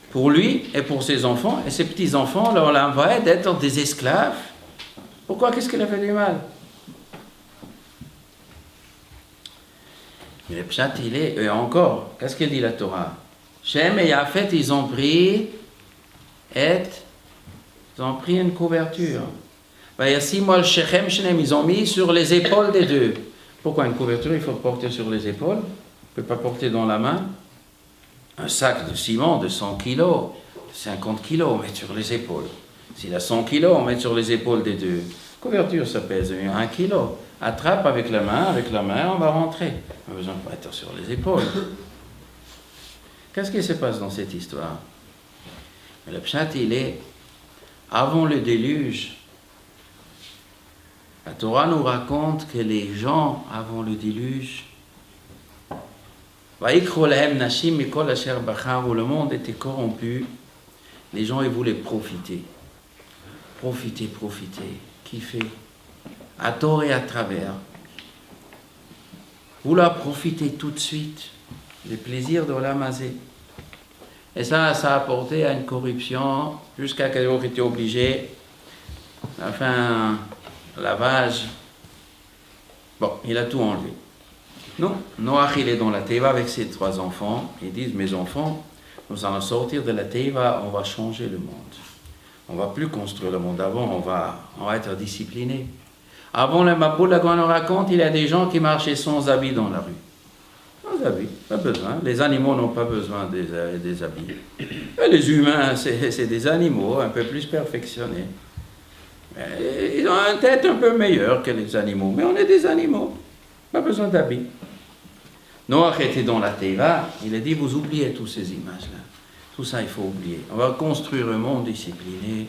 Pour lui et pour ses enfants, et ses petits-enfants, leur l'envoie d'être des esclaves. Pourquoi? Qu'est-ce qu'il a fait du mal? Mais le pshat, il est, et encore, qu'est-ce qu'il dit la Torah? Shem et Yafet, ils ont pris une couverture. Ils ont mis sur les épaules des deux. Pourquoi une couverture? Il faut porter sur les épaules. On ne peut pas porter dans la main. Un sac de ciment de 100 kilos, 50 kilos, on met sur les épaules. S'il a 100 kilos, on met sur les épaules des deux. Couverture, ça pèse 1 kilo. Attrape avec la main, on va rentrer. On a besoin de mettre sur les épaules. Qu'est-ce qui se passe dans cette histoire? Mais le pshat, il est, avant le déluge, la Torah nous raconte que les gens, avant le déluge, où le monde était corrompu, les gens ils voulaient profiter, kiffer, à tort et à travers, vouloir profiter tout de suite des plaisirs de l'Olam Hazé. Et ça a porté à une corruption jusqu'à qu'ils ont été obligés, enfin, lavage. Bon, il a tout enlevé. Non, Noach, il est dans la Teiva avec ses 3 enfants. Ils disent, mes enfants, nous allons sortir de la Teiva, on va changer le monde. On ne va plus construire le monde avant, on va être disciplinés. Avant le Maboul, quand on raconte, il y a des gens qui marchaient sans habits dans la rue. Sans habits, pas besoin. Les animaux n'ont pas besoin des habits. Et les humains, c'est des animaux un peu plus perfectionnés. Ils ont une tête un peu meilleure que les animaux, mais on est des animaux. Pas besoin d'habits. Noach était dans la Teiva, il a dit, vous oubliez toutes ces images-là. Tout ça, il faut oublier. On va construire un monde discipliné.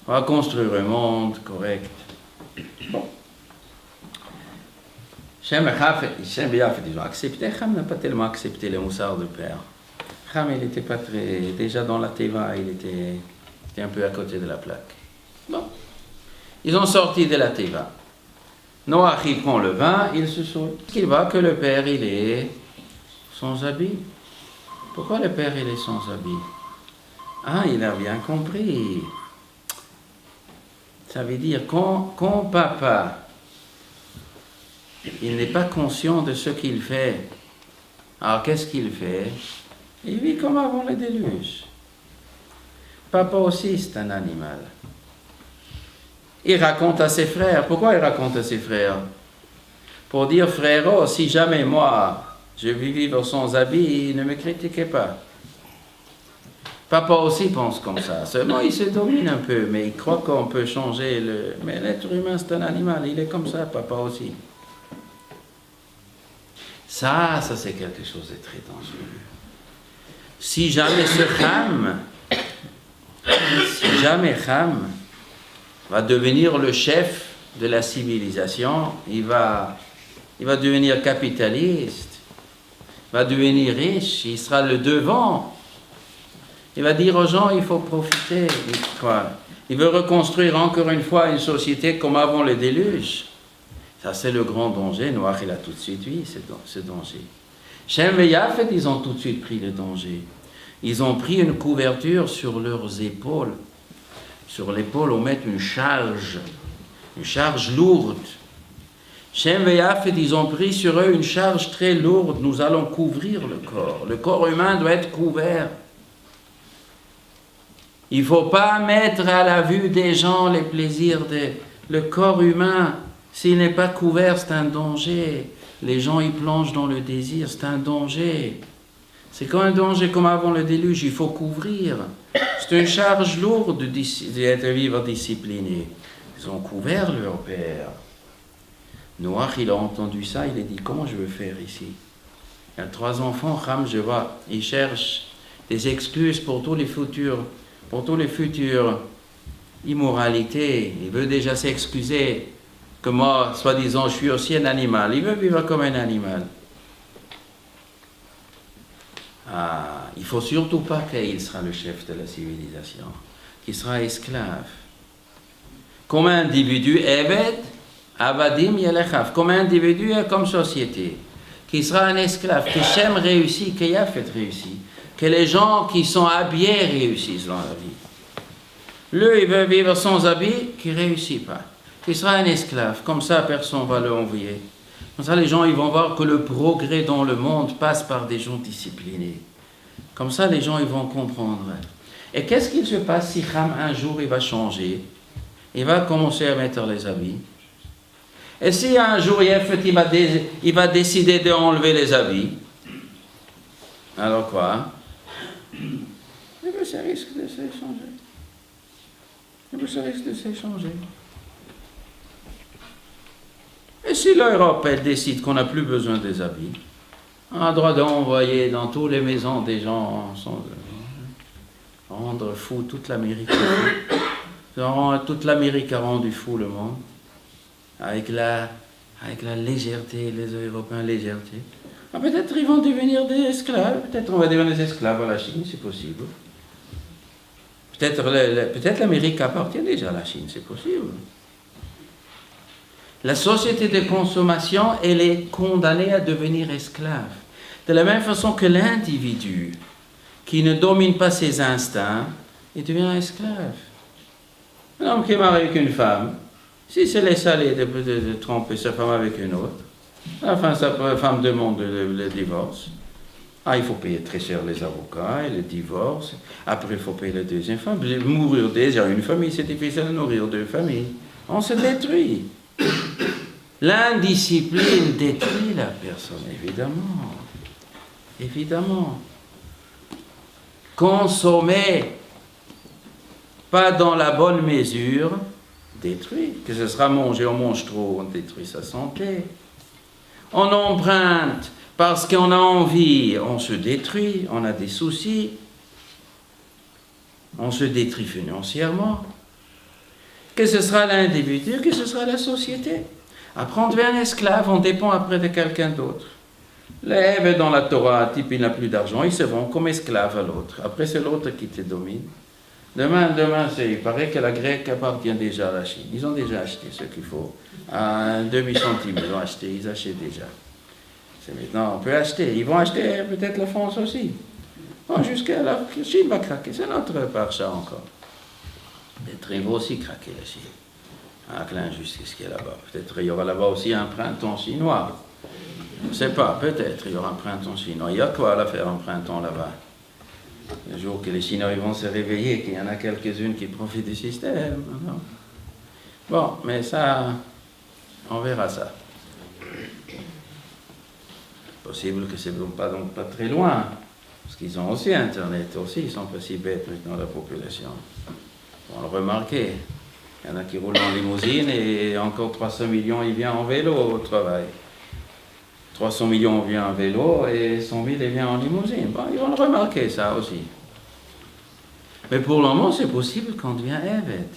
On va construire un monde correct. Bon. Shem et Yafet, ils ont accepté. Ham n'a pas tellement accepté le moussard du père. Ham, il n'était pas très... Déjà dans la Teva, il était un peu à côté de la plaque. Bon. Ils ont sorti de la Teva. Noach, il prend le vin, il se saoule. Il voit que le père, il est sans habit. Pourquoi le père, il est sans habit? Ah, il a bien compris. Ça veut dire quand papa, il n'est pas conscient de ce qu'il fait. Alors qu'est-ce qu'il fait? Il vit comme avant le déluge. Papa aussi, c'est un animal. Il raconte à ses frères. Pourquoi il raconte à ses frères? Pour dire, frérot, si jamais moi, je vais vivre sans habit, ne me critiquez pas. Papa aussi pense comme ça. Seulement, il se domine un peu, mais il croit qu'on peut changer le... Mais l'être humain, c'est un animal. Il est comme ça, papa aussi. Ça c'est quelque chose de très dangereux. Si jamais ce Ham va devenir le chef de la civilisation, il va devenir capitaliste, il va devenir riche, il sera le devant. Il va dire aux gens, il faut profiter. Il veut reconstruire encore une fois une société comme avant le déluge. Ça, c'est le grand danger. Noach, il a tout de suite vu ce danger. Shem et Yafet, ils ont tout de suite pris le danger. Ils ont pris une couverture sur leurs épaules. Sur l'épaule, on met une charge lourde. Shem et Yafet, ils ont pris sur eux une charge très lourde. Nous allons couvrir le corps. Le corps humain doit être couvert. Il ne faut pas mettre à la vue des gens les plaisirs le corps humain. S'il n'est pas couvert, c'est un danger. Les gens y plongent dans le désir, c'est un danger. C'est comme un danger comme avant le déluge, il faut couvrir. C'est une charge lourde d'être vivre discipliné. Ils ont couvert leur père. Noach, il a entendu ça, il a dit, comment je veux faire ici? Il y a 3 enfants, Ham, je vois, il cherche des excuses pour tous les futurs immoralités. Il veut déjà s'excuser que moi, soi-disant, je suis aussi un animal. Il veut vivre comme un animal. Ah, il ne faut surtout pas qu'il sera le chef de la civilisation, qu'il sera esclave. Comme individu, Eved, Avadim, Yelechav, comme individu et comme société, qu'il sera un esclave, que Shem réussit, que Yafet réussit, que les gens qui sont habillés réussissent dans la vie. Lui, il veut vivre sans habit, qui ne réussit pas. Il sera un esclave, comme ça personne ne va le envier. Comme ça les gens ils vont voir que le progrès dans le monde passe par des gens disciplinés. Comme ça les gens ils vont comprendre. Et qu'est-ce qu'il se passe si Ham un jour il va changer? Il va commencer à mettre les habits. Et si un jour Yafet il va décider d'enlever les habits, alors quoi? Eh bien, ça risque de s'échanger. Et si l'Europe, elle décide qu'on n'a plus besoin des habits, on a le droit d'envoyer dans toutes les maisons des gens rendre fou toute l'Amérique. Toute l'Amérique a rendu fou le monde. Avec la légèreté, les Européens, légèreté. Ah, peut-être ils vont devenir des esclaves. Peut-être on va devenir des esclaves à la Chine, c'est possible. Peut-être l'Amérique appartient déjà à la Chine, c'est possible. La société de consommation, elle est condamnée à devenir esclave. De la même façon que l'individu qui ne domine pas ses instincts, il devient esclave. Un homme qui est marié avec une femme, s'il se laisse aller de tromper sa femme avec une autre, à la fin, sa femme demande le divorce. Ah, il faut payer très cher les avocats et le divorce. Après, il faut payer la deuxième femme. Mourir déjà une famille, c'est difficile de nourrir 2 familles. On se détruit. L'indiscipline détruit la personne, évidemment. Évidemment. Consommer, pas dans la bonne mesure, détruit. Que ce sera manger, on mange trop, on détruit sa santé. On emprunte parce qu'on a envie, on se détruit, on a des soucis. On se détruit financièrement. Que ce sera l'individu, que ce sera la société. Après, on devient un esclave, on dépend après de quelqu'un d'autre. L'Ève dans la Torah, un type, il n'a plus d'argent, il se vend comme esclave à l'autre. Après, c'est l'autre qui te domine. Demain, il paraît que la grecque appartient déjà à la Chine. Ils ont déjà acheté ce qu'il faut. À un demi-centime, ils ont acheté, ils achètent déjà. C'est maintenant, on peut acheter. Ils vont acheter peut-être la France aussi. Bon, jusqu'à la Chine va craquer. C'est notre parcha encore. Peut-être ils vont aussi craquer la Chine. Un clin jusqu'à ce qu'il y a là-bas. Peut-être il y aura là-bas aussi un printemps chinois. Je ne sais pas, peut-être il y aura un printemps chinois. Il y a quoi à faire un printemps là-bas? Le jour que les Chinois vont se réveiller, qu'il y en a quelques-unes qui profitent du système. Non? Bon, mais ça, on verra ça. Possible que ce n'est donc pas très loin, parce qu'ils ont aussi Internet, aussi, ils sont pas si bêtes maintenant, la population. On le remarquer. Il y en a qui roulent en limousine et encore 300 millions, ils viennent en vélo au travail. 300 millions viennent en vélo et 100 000 ils viennent en limousine. Bon, ils vont le remarquer, ça aussi. Mais pour le moment, c'est possible qu'on devient Eved.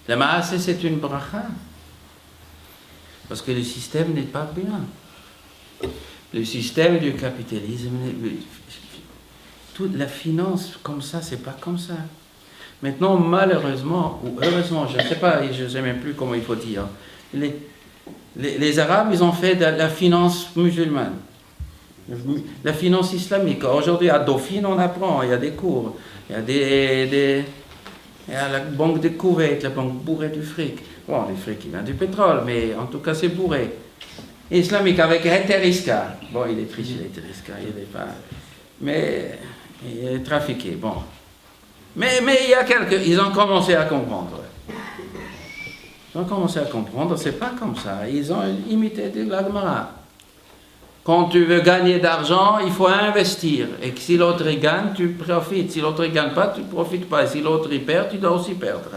La masse, c'est une bracha. Parce que le système n'est pas bien. Le système du capitalisme, toute la finance comme ça, c'est pas comme ça. Maintenant, malheureusement, ou heureusement, je ne sais pas, je ne sais même plus comment il faut dire, les Arabes, ils ont fait de la finance musulmane, la finance islamique. Aujourd'hui, à Dauphine, on apprend, il y a des cours, il y a il y a la banque de Koweït, la banque bourrée du fric. Bon, le fric, il vient du pétrole, mais en tout cas, c'est bourré. Islamique avec Heteriska. Bon, il est triste, Heteriska, il n'est pas... Mais il est trafiqué, bon. Mais il y a ils ont commencé à comprendre. Ils ont commencé à comprendre, c'est pas comme ça. Ils ont imité de l'Agmara. Quand tu veux gagner d'argent, il faut investir. Et que si l'autre y gagne, tu profites. Si l'autre ne gagne pas, tu ne profites pas. Et si l'autre y perd, tu dois aussi perdre.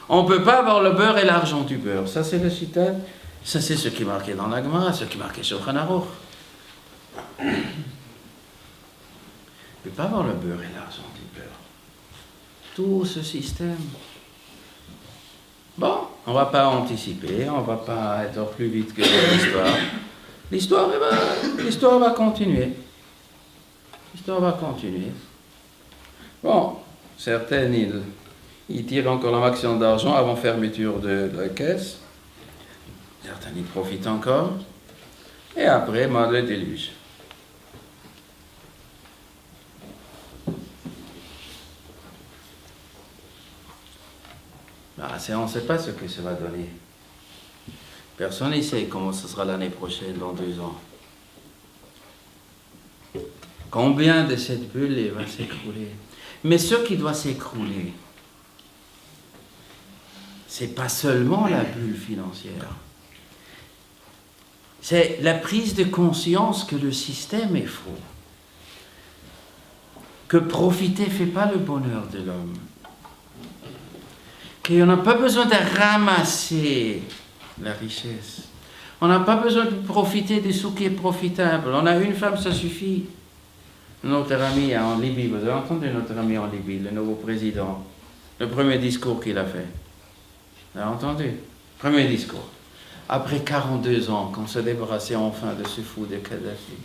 On ne peut pas avoir le beurre et l'argent du beurre. Ça, c'est le citade. Ça, c'est ce qui est marqué dans l'Agmara, ce qui est marqué sur Shulchan Aruch. On ne peut pas avoir le beurre et l'argent du beurre. Tout ce système. Bon, on ne va pas anticiper, on ne va pas être plus vite que l'histoire. L'histoire va continuer. L'histoire va continuer. Bon, certaines, ils tirent encore le maximum d'argent avant fermeture de la caisse. Certains, ils profitent encore. Et après, le déluge. On ne sait pas ce que ça va donner. Personne ne sait comment ce sera l'année prochaine, dans 2 ans. Combien de cette bulle va s'écrouler? Mais ce qui doit s'écrouler, ce n'est pas seulement la bulle financière. C'est la prise de conscience que le système est faux. Que profiter ne fait pas le bonheur de l'homme. Qu'on n'a pas besoin de ramasser la richesse. On n'a pas besoin de profiter de ce qui est profitable. On a une femme, ça suffit. Notre ami en Libye, vous avez entendu notre ami en Libye, le nouveau président, le premier discours qu'il a fait. Vous avez entendu? Premier discours. Après 42 ans, qu'on se débarrassait enfin de ce fou de Kadhafi,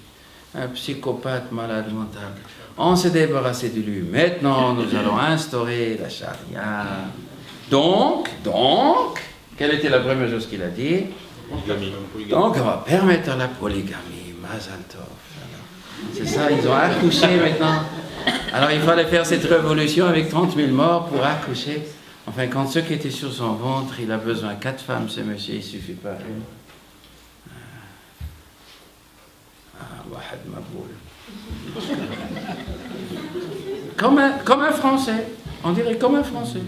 un psychopathe malade mental, on s'est débarrassé de lui. Maintenant, nous allons instaurer la charia. Donc, quelle était la première chose qu'il a dit? Donc, on va permettre la polygamie. Mazal tov. C'est ça, ils ont accouché maintenant. Alors, il fallait faire cette révolution avec 30 000 morts pour accoucher. Enfin, quand ceux qui étaient sur son ventre, il a besoin de 4 femmes, ce monsieur, il ne suffit pas une. Wahad Maboul. Comme un Français. On dirait comme un Français.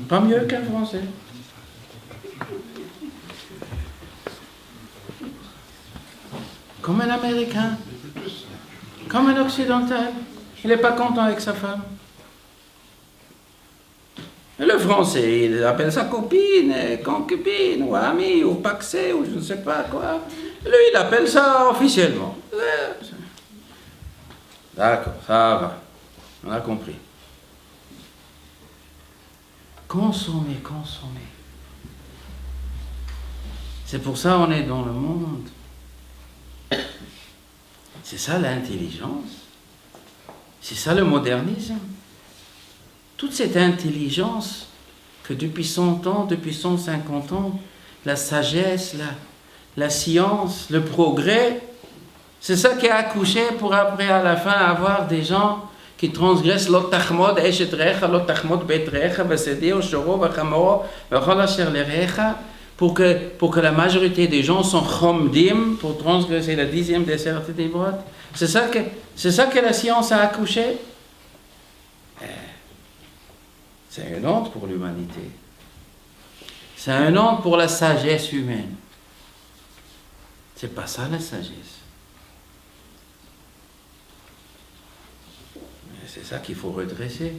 Pas mieux qu'un Français. Comme un Américain. Comme un Occidental. Il n'est pas content avec sa femme. Et le Français, il appelle sa copine, concubine, ou amie, ou paxé, ou je ne sais pas quoi. Lui, il appelle ça officiellement. D'accord, ça va. On a compris. Consommer. C'est pour ça qu'on est dans le monde. C'est ça l'intelligence. C'est ça le modernisme. Toute cette intelligence que depuis 100 ans, depuis 150 ans, la sagesse, la science, le progrès, c'est ça qui a accouché pour après à la fin avoir des gens qui transgressent l'ot tachmod eshet recha, l'ot tachmod bet recha, b'sedeo shoro b'chamoro, b'chol asher lerecha, pour que la majorité des gens sont chomdim pour transgresser la 10e des certes des brottes. C'est ça que la science a accouché. C'est une honte pour l'humanité. C'est une honte pour la sagesse humaine. C'est pas ça la sagesse. Mais c'est ça qu'il faut redresser.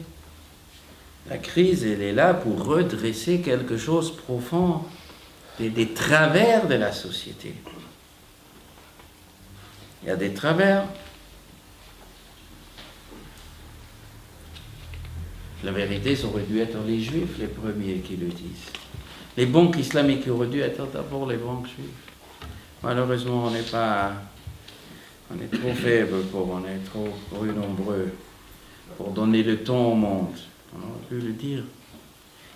La crise, elle est là pour redresser quelque chose de profond, des travers de la société. Il y a des travers. La vérité, ça aurait dû être les Juifs les premiers qui le disent. Les banques islamiques auraient dû être d'abord les banques juives. Malheureusement, on est trop faible, on est trop nombreux pour donner le ton au monde. On aurait pu le dire.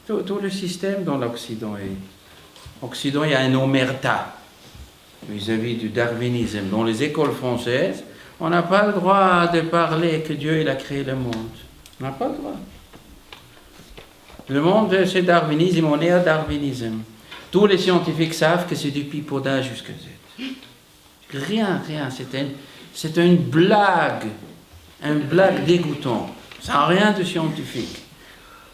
Tout le système dans l'Occident il y a un omerta vis-à-vis du darwinisme. Dans les écoles françaises, on n'a pas le droit de parler que Dieu il a créé le monde. On n'a pas le droit. Le monde, c'est darwinisme, on est à darwinisme. Tous les scientifiques savent que c'est du pipeautage jusqu'à Z. Rien, c'est une blague dégoûtante. Ça n'a rien de scientifique.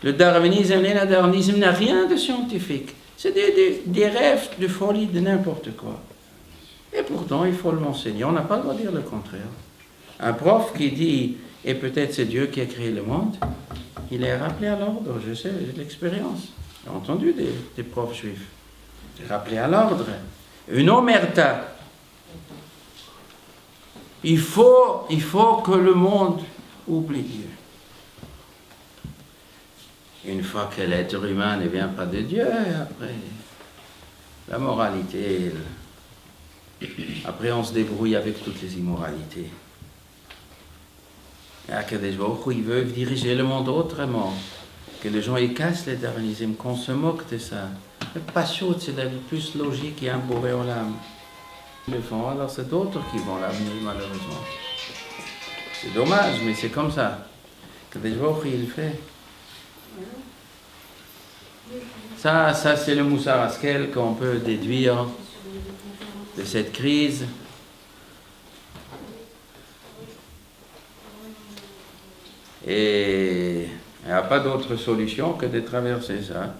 Le darwinisme n'a rien de scientifique. C'est des rêves de folie, de n'importe quoi. Et pourtant, il faut l'enseigner. On n'a pas le droit de dire le contraire. Un prof qui dit, et peut-être c'est Dieu qui a créé le monde, il est rappelé à l'ordre. Je sais, j'ai de l'expérience. J'ai entendu des profs juifs. Rappelé à l'ordre. Une omerta. Il faut que le monde oublie Dieu. Une fois que l'être humain ne vient pas de Dieu, après, la moralité, après on se débrouille avec toutes les immoralités. Et Akadosh Baruch Hu, il veut diriger le monde autrement. Que les gens ils cassent le darwinisme, qu'on se moque de ça. Le pashut, c'est la vie plus logique et un bourré en l'âme. Ils le font, alors c'est d'autres qui vont l'amener, malheureusement. C'est dommage, mais c'est comme ça. Akadosh Baruch Hu, il le fait. Ça c'est le Moussar Haskel qu'on peut déduire de cette crise. Et il n'y a pas d'autre solution que de traverser ça.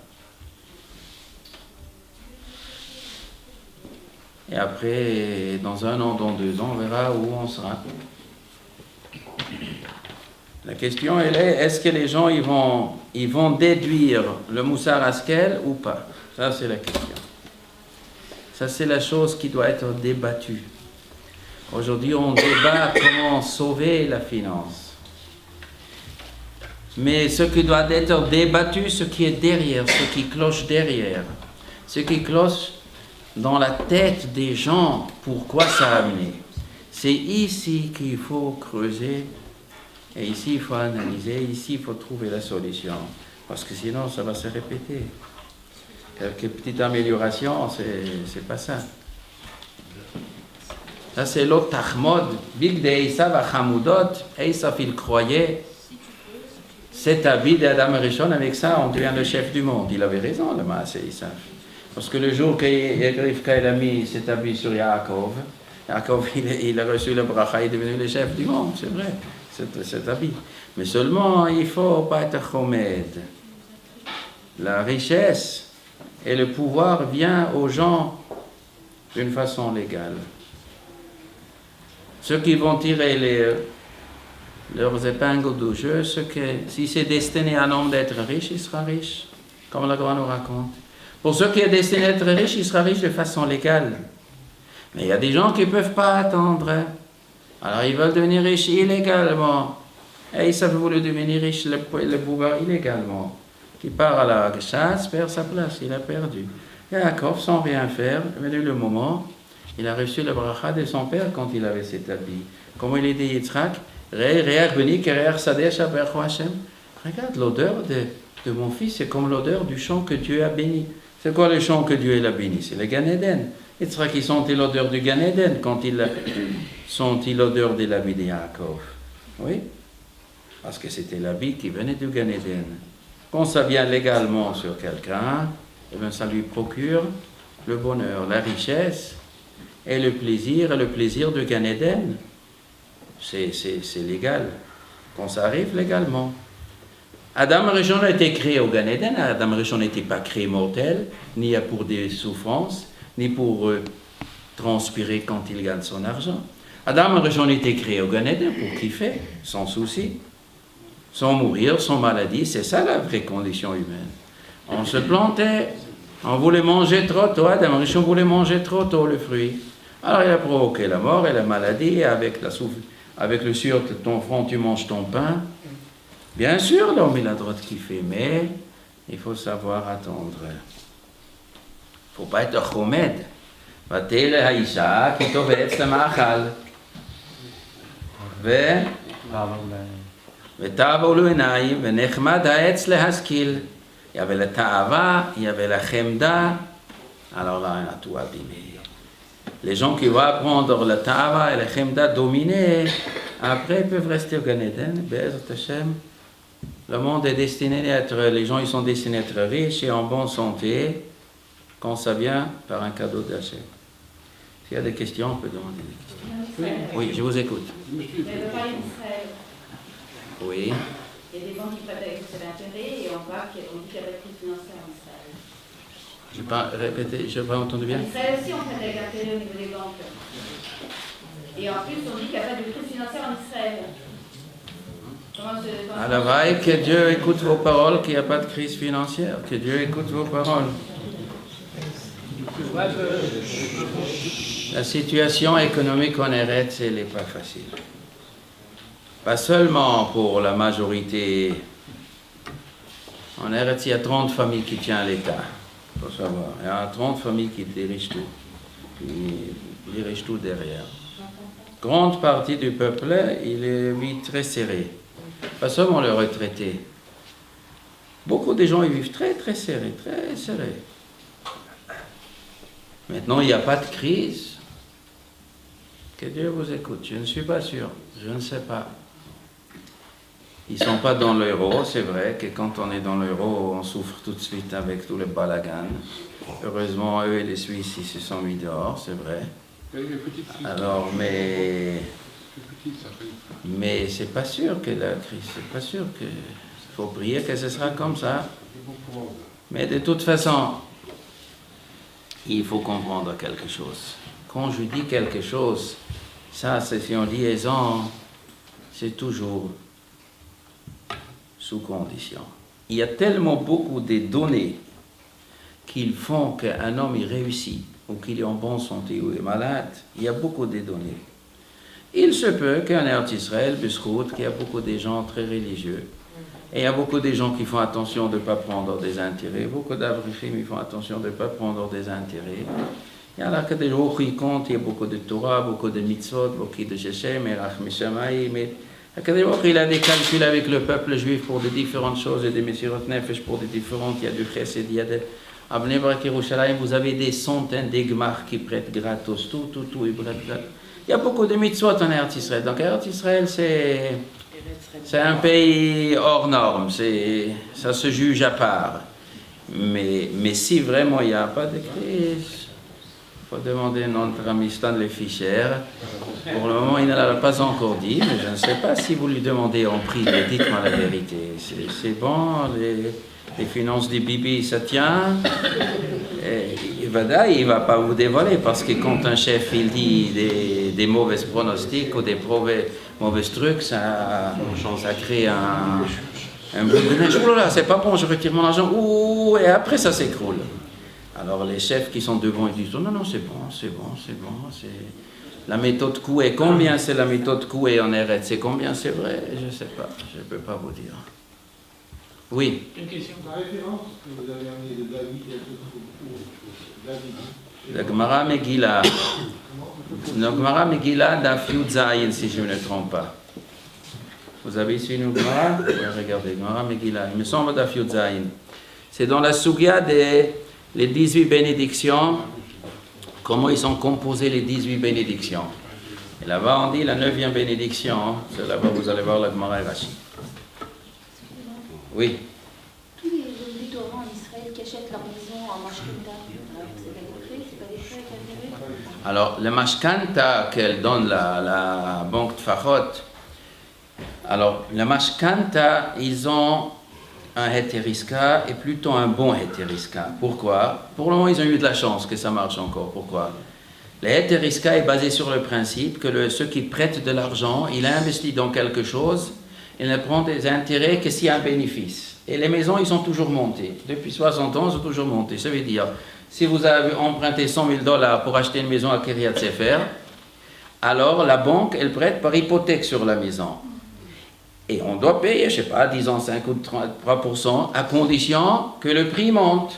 Et après, dans 1 an, dans 2 ans, on verra où on sera. La question, elle est, est-ce que les gens ils vont déduire le Moussar Haskel ou pas? Ça, c'est la question. Ça, c'est la chose qui doit être débattue. Aujourd'hui, on débat comment sauver la finance. Mais ce qui doit être débattu, ce qui est derrière, ce qui cloche derrière, ce qui cloche dans la tête des gens, pourquoi ça a amené. C'est ici qu'il faut creuser. Et ici, il faut analyser, ici, il faut trouver la solution. Parce que sinon, ça va se répéter. Quelques petites améliorations, c'est pas ça. Ça, c'est l'autre Tachmod. Big de Esav à Hamoudot. Esav, il croyait. Cet habit d'Adam Rishon, avec ça, on devient le chef du monde. Il avait raison, le Maaseh Esav. Parce que le jour que Rivka a mis cet habit sur Yaakov, il a reçu le bracha, il est devenu le chef du monde, c'est vrai. Cet habit. Mais seulement, il ne faut pas être chomed. La richesse et le pouvoir viennent aux gens d'une façon légale. Ceux qui vont tirer leurs épingles du jeu, si c'est destiné à un homme d'être riche, il sera riche, comme la Torah nous raconte. Pour ceux qui est destiné à être riche, il sera riche de façon légale. Mais il y a des gens qui ne peuvent pas attendre. Alors ils veulent devenir riches illégalement. Et ils savent vouloir devenir riches le pouvoir illégalement. Qui part à la chasse perd sa place, il a perdu. Yaakov, sans rien faire, est venu le moment, il a reçu la bracha de son père quand il avait cet habit. Comment il est dit Yitzhak? Regarde, l'odeur de mon fils, c'est comme l'odeur du champ que Dieu a béni. C'est quoi le champ que Dieu a béni? C'est le Gan Eden. Yitzhak, il sentit l'odeur du Gan Eden quand il a senti l'odeur de l'habit de Yaakov. Oui, parce que c'était l'habit qui venait du Gan Eden. Quand ça vient légalement sur quelqu'un, eh bien, ça lui procure le bonheur, la richesse et le plaisir du Gan Eden. C'est légal, quand ça arrive légalement. Adam Rishon a été créé au Gan Eden. Adam Rishon n'était pas créé mortel, ni pour des souffrances, ni pour transpirer quand il gagne son argent. Adam Rishon a été créé au Gan Eden pour kiffer, sans souci, sans mourir, sans maladie. C'est ça la vraie condition humaine. On se plantait, on voulait manger trop tôt. Adam Rishon voulait manger trop tôt le fruit. Alors il a provoqué la mort et la maladie. Avec le sueur de ton front, tu manges ton pain. Bien sûr, l'homme, il a le droit de kiffer, mais il faut savoir attendre. Il ne faut pas être chomed. ותהי האישה כי טוב עץ למאכל. ותאוו לו עיניים ונחמד העץ להשכיל. Il y avait la ta'ava, il y avait la chemda. Alors là, on a tout abîmé. Les gens qui vont apprendre la ta'ava et la chemda dominée, après ils peuvent rester au Gan Eden, Be'ezrat Hashem. Le monde est destiné à être, les gens ils sont destinés à être riches et en bonne santé quand ça vient par un cadeau d'Hachem. S'il y a des questions, on peut demander des questions. Oui, je vous écoute. Vous avez parlé d'Israël. Oui. Il y a des banques qui prêtent avec l'intérêt et on voit qu'on dit qu'il y a pas de crise financière en Israël. Je n'ai pas répété, je n'ai pas entendu bien. En Israël aussi, on prête avec l'intérêt au niveau des banques. Et en plus, on dit qu'il n'y a pas de crise financière en Israël. Alors, que Dieu écoute vos paroles, qu'il n'y a pas de crise financière, que Dieu écoute vos paroles. La situation économique en Eretz, elle n'est pas facile. Pas seulement pour la majorité. En Eretz, il y a 30 familles qui tiennent l'État, il faut savoir. Il y a 30 familles qui dirigent tout, qui dirigent tout derrière. Grande partie du peuple, il vit très serré. Pas seulement les retraités. Beaucoup de gens ils vivent très très serrés, très serrés. Maintenant, il n'y a pas de crise. Que Dieu vous écoute. Je ne suis pas sûr. Je ne sais pas. Ils ne sont pas dans l'euro. C'est vrai que quand on est dans l'euro, on souffre tout de suite avec tout le balagan. Heureusement, eux et les Suisses, ils se sont mis dehors, c'est vrai. Alors, mais c'est pas sûr que la crise, c'est pas sûr que... Il faut prier que ce sera comme ça. Mais de toute façon, il faut comprendre quelque chose. Quand je dis quelque chose, ça c'est en liaison, c'est toujours sous condition. Il y a tellement beaucoup de données qui font qu'un homme il réussit, ou qu'il est en bonne santé, ou est malade. Il y a beaucoup de données. Il se peut qu'en Eretz Israël, qu'il y a beaucoup de gens très religieux. Et il y a beaucoup de gens qui font attention de ne pas prendre des intérêts. Beaucoup d'Avrichim, ils font attention de ne pas prendre des intérêts. Il y a là que des gens qui comptent, il y a beaucoup de Torah, beaucoup de mitzvot, beaucoup de Shechem, Erach Mishamay, mais il a des calculs avec le peuple juif pour de différentes choses, et des Messirot Nefesh pour des différentes, il y a du Chesed, il y a des... À Bnei Brak Yerushalayim, vous avez des centaines d'Egmar qui prêtent gratos, tout, ils prêtent gratos. Il y a beaucoup de mitzvot en Eretz Israël. Donc Eretz Israël, c'est un pays hors norme, ça se juge à part. Mais si vraiment il n'y a pas de crise, il faut demander à notre ami Stanley Fischer. Pour le moment, il ne l'a pas encore dit, mais je ne sais pas si vous lui demandez en privé, dites-moi la vérité. C'est bon, les finances du Bibi, ça tient. Et Vada, il ne va pas vous dévoiler, parce que quand un chef il dit des mauvais pronostics ou des mauvais trucs, ça crée un bout de neige. Oh là là, c'est pas bon, je retire mon argent. Ouh, et après ça s'écroule. Alors les chefs qui sont devant, ils disent non, c'est bon. La méthode Coué, combien c'est la méthode Coué en Eretz? C'est combien c'est vrai? Je ne sais pas, je ne peux pas vous dire. Oui. Une question. La référence que vous avez amenée de David, La Gemara Megillah. La Gemara Megillah d'Af Yud Zayin, si je ne me trompe pas. Vous avez ici une Gemara? Oui, regardez, Gemara Megillah. Il me semble d'Af Yud Zayin. C'est dans la Sugia des les 18 bénédictions. Comment ils sont composés les 18 bénédictions. Et là-bas, on dit la 9e bénédiction. C'est là-bas, vous allez voir la Gemara et Rashi. Oui. Tous les torrents en Israël qui achètent leur maison en mashkenta, c'est pas des frais, c'est pas des frais qu'elle. Alors, le mashkanta qu'elle donne la banque de Fachot, alors, le mashkanta, ils ont un hétériska et plutôt un bon hétériska. Pourquoi? Pour le moment, ils ont eu de la chance que ça marche encore. Pourquoi? Le hétériska est basé sur le principe que ceux qui prêtent de l'argent, il investit dans quelque chose, il ne prend des intérêts que s'il y a un bénéfice. Et les maisons, ils sont toujours montées. Depuis 60 ans, ils sont toujours montées. Ça veut dire, si vous avez emprunté $100,000 pour acheter une maison à Kiryat Sefer, alors la banque, elle prête par hypothèque sur la maison. Et on doit payer, je ne sais pas, disons 5 ou 3%, à condition que le prix monte.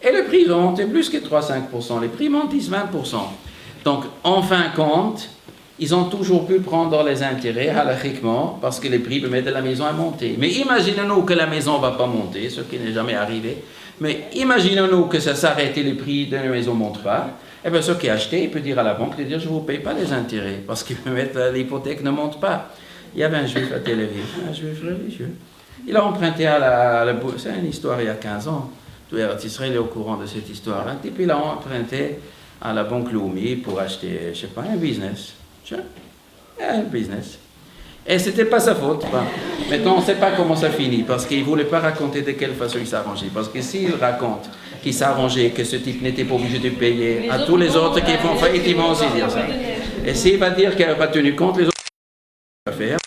Et le prix va monter plus que 3-5%. Les prix montent 10-20%. Donc, en fin de compte, ils ont toujours pu prendre les intérêts halachiquement parce que les prix permettent de la maison à monter. Mais imaginez-nous que la maison ne va pas monter, ce qui n'est jamais arrivé. Mais imaginez-nous que ça s'arrête et le prix de la maison ne monte pas. Eh bien, ceux qui achètent, il peut dire à la banque de dire je ne vous paye pas les intérêts parce que l'hypothèque ne monte pas. Il y avait un juif à Tel Aviv, un juif religieux. Il a emprunté à la c'est une histoire il y a 15 ans. Tout Israël est au courant de cette histoire. Un type, il a emprunté à la banque Leumi pour acheter, je ne sais pas, un business. Un business. Et ce n'était pas sa faute. Maintenant, on ne sait pas comment ça finit, parce qu'il ne voulait pas raconter de quelle façon il s'arrangeait. Parce que s'il raconte qu'il s'arrangeait, que ce type n'était pas obligé de payer, à tous les autres qui font faillite, ils vont aussi dire ça. Et s'il va dire qu'il n'a pas tenu compte, les autres vont faire.